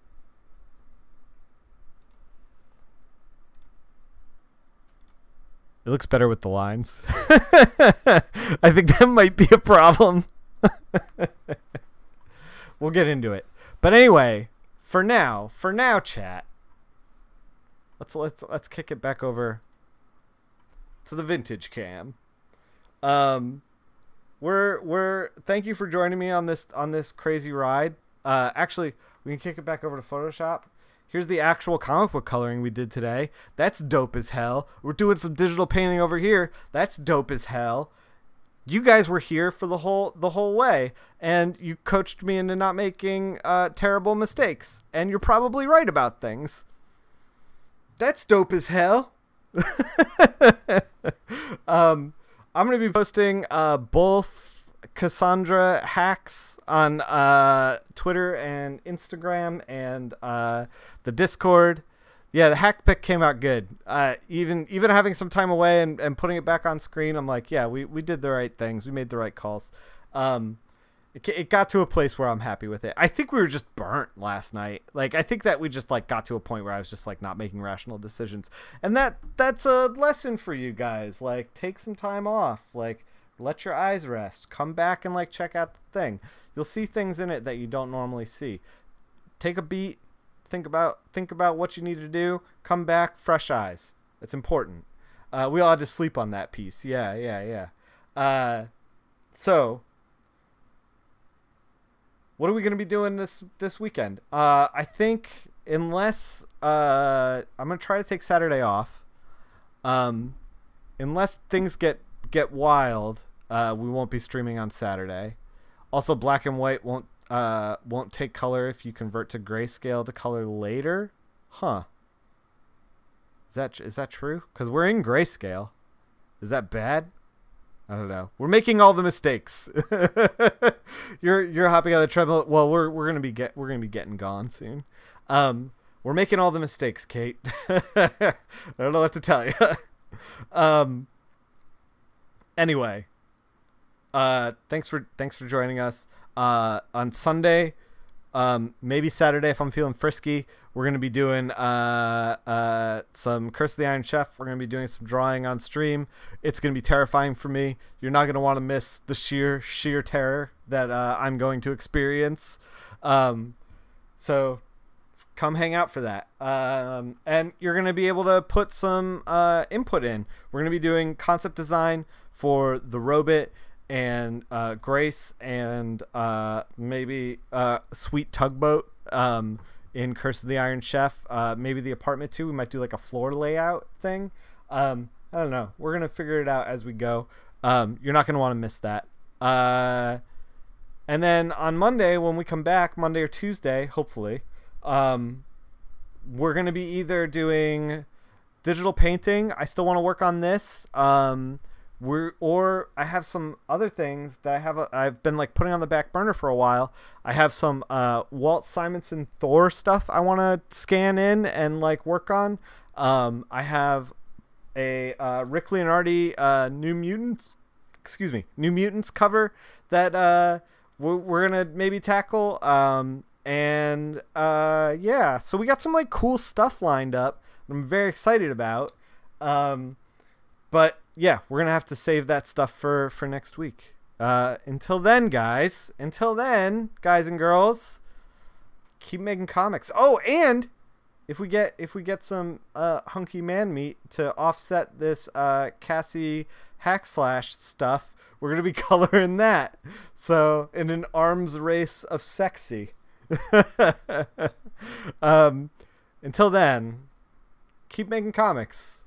It looks better with the lines. I think that might be a problem. We'll get into it. But anyway, for now, chat. Let's kick it back over to the vintage cam. We're thank you for joining me on this crazy ride. Actually, we can kick it back over to Photoshop. Here's the actual comic book coloring we did today. That's dope as hell. We're doing some digital painting over here. That's dope as hell. You guys were here for the whole way, and you coached me into not making terrible mistakes. And you're probably right about things. That's dope as hell. I'm gonna be posting both Cassandra Hacks on Twitter and Instagram and the Discord. Yeah, the hack pick came out good. Even having some time away and putting it back on screen, I'm like, yeah, we did the right things. We made the right calls. It got to a place where I'm happy with it. I think we were just burnt last night. Like, I think that we just like got to a point where I was just like not making rational decisions. And that's a lesson for you guys. Like, take some time off. Like, let your eyes rest. Come back and like check out the thing. You'll see things in it that you don't normally see. Take a beat. Think about what you need to do. Come back, fresh eyes. It's important. We all had to sleep on that piece. Yeah. So, what are we gonna be doing this weekend? I think unless I'm gonna try to take Saturday off. Unless things get wild, we won't be streaming on Saturday. Also, black and white won't take color if you convert to grayscale to color later. Huh. Is that true? Because we're in grayscale. Is that bad? I don't know. We're making all the mistakes. You're hopping on the treadmill. Well, we're gonna be getting gone soon. We're making all the mistakes, Kate. I don't know what to tell you. Anyway, thanks for joining us. On Sunday, maybe Saturday if I'm feeling frisky, we're gonna be doing some Curse of the Iron Chef. We're gonna be doing some drawing on stream. It's gonna be terrifying for me. You're not gonna want to miss the sheer terror that I'm going to experience. So come hang out for that. And you're gonna be able to put some input in. We're gonna be doing concept design for the Robot and Grace and maybe Sweet Tugboat in Curse of the Iron Chef. Maybe the apartment too. We might do like a floor layout thing. I don't know. We're gonna figure it out as we go. You're not gonna want to miss that. And then on Monday when we come back, Monday or Tuesday, hopefully, we're gonna be either doing digital painting. I still want to work on this. Or I have some other things that I've been like putting on the back burner for a while. I have some Walt Simonson Thor stuff I want to scan in and like work on. I have a Rick Leonardi New Mutants cover that we're gonna maybe tackle. Yeah, so we got some like cool stuff lined up that I'm very excited about. But yeah, we're going to have to save that stuff for next week. Until then, guys and girls, keep making comics. Oh, and if we get some hunky man meat to offset this Cassie Hack Slash stuff, we're going to be coloring that. So in an arms race of sexy. Until then, keep making comics.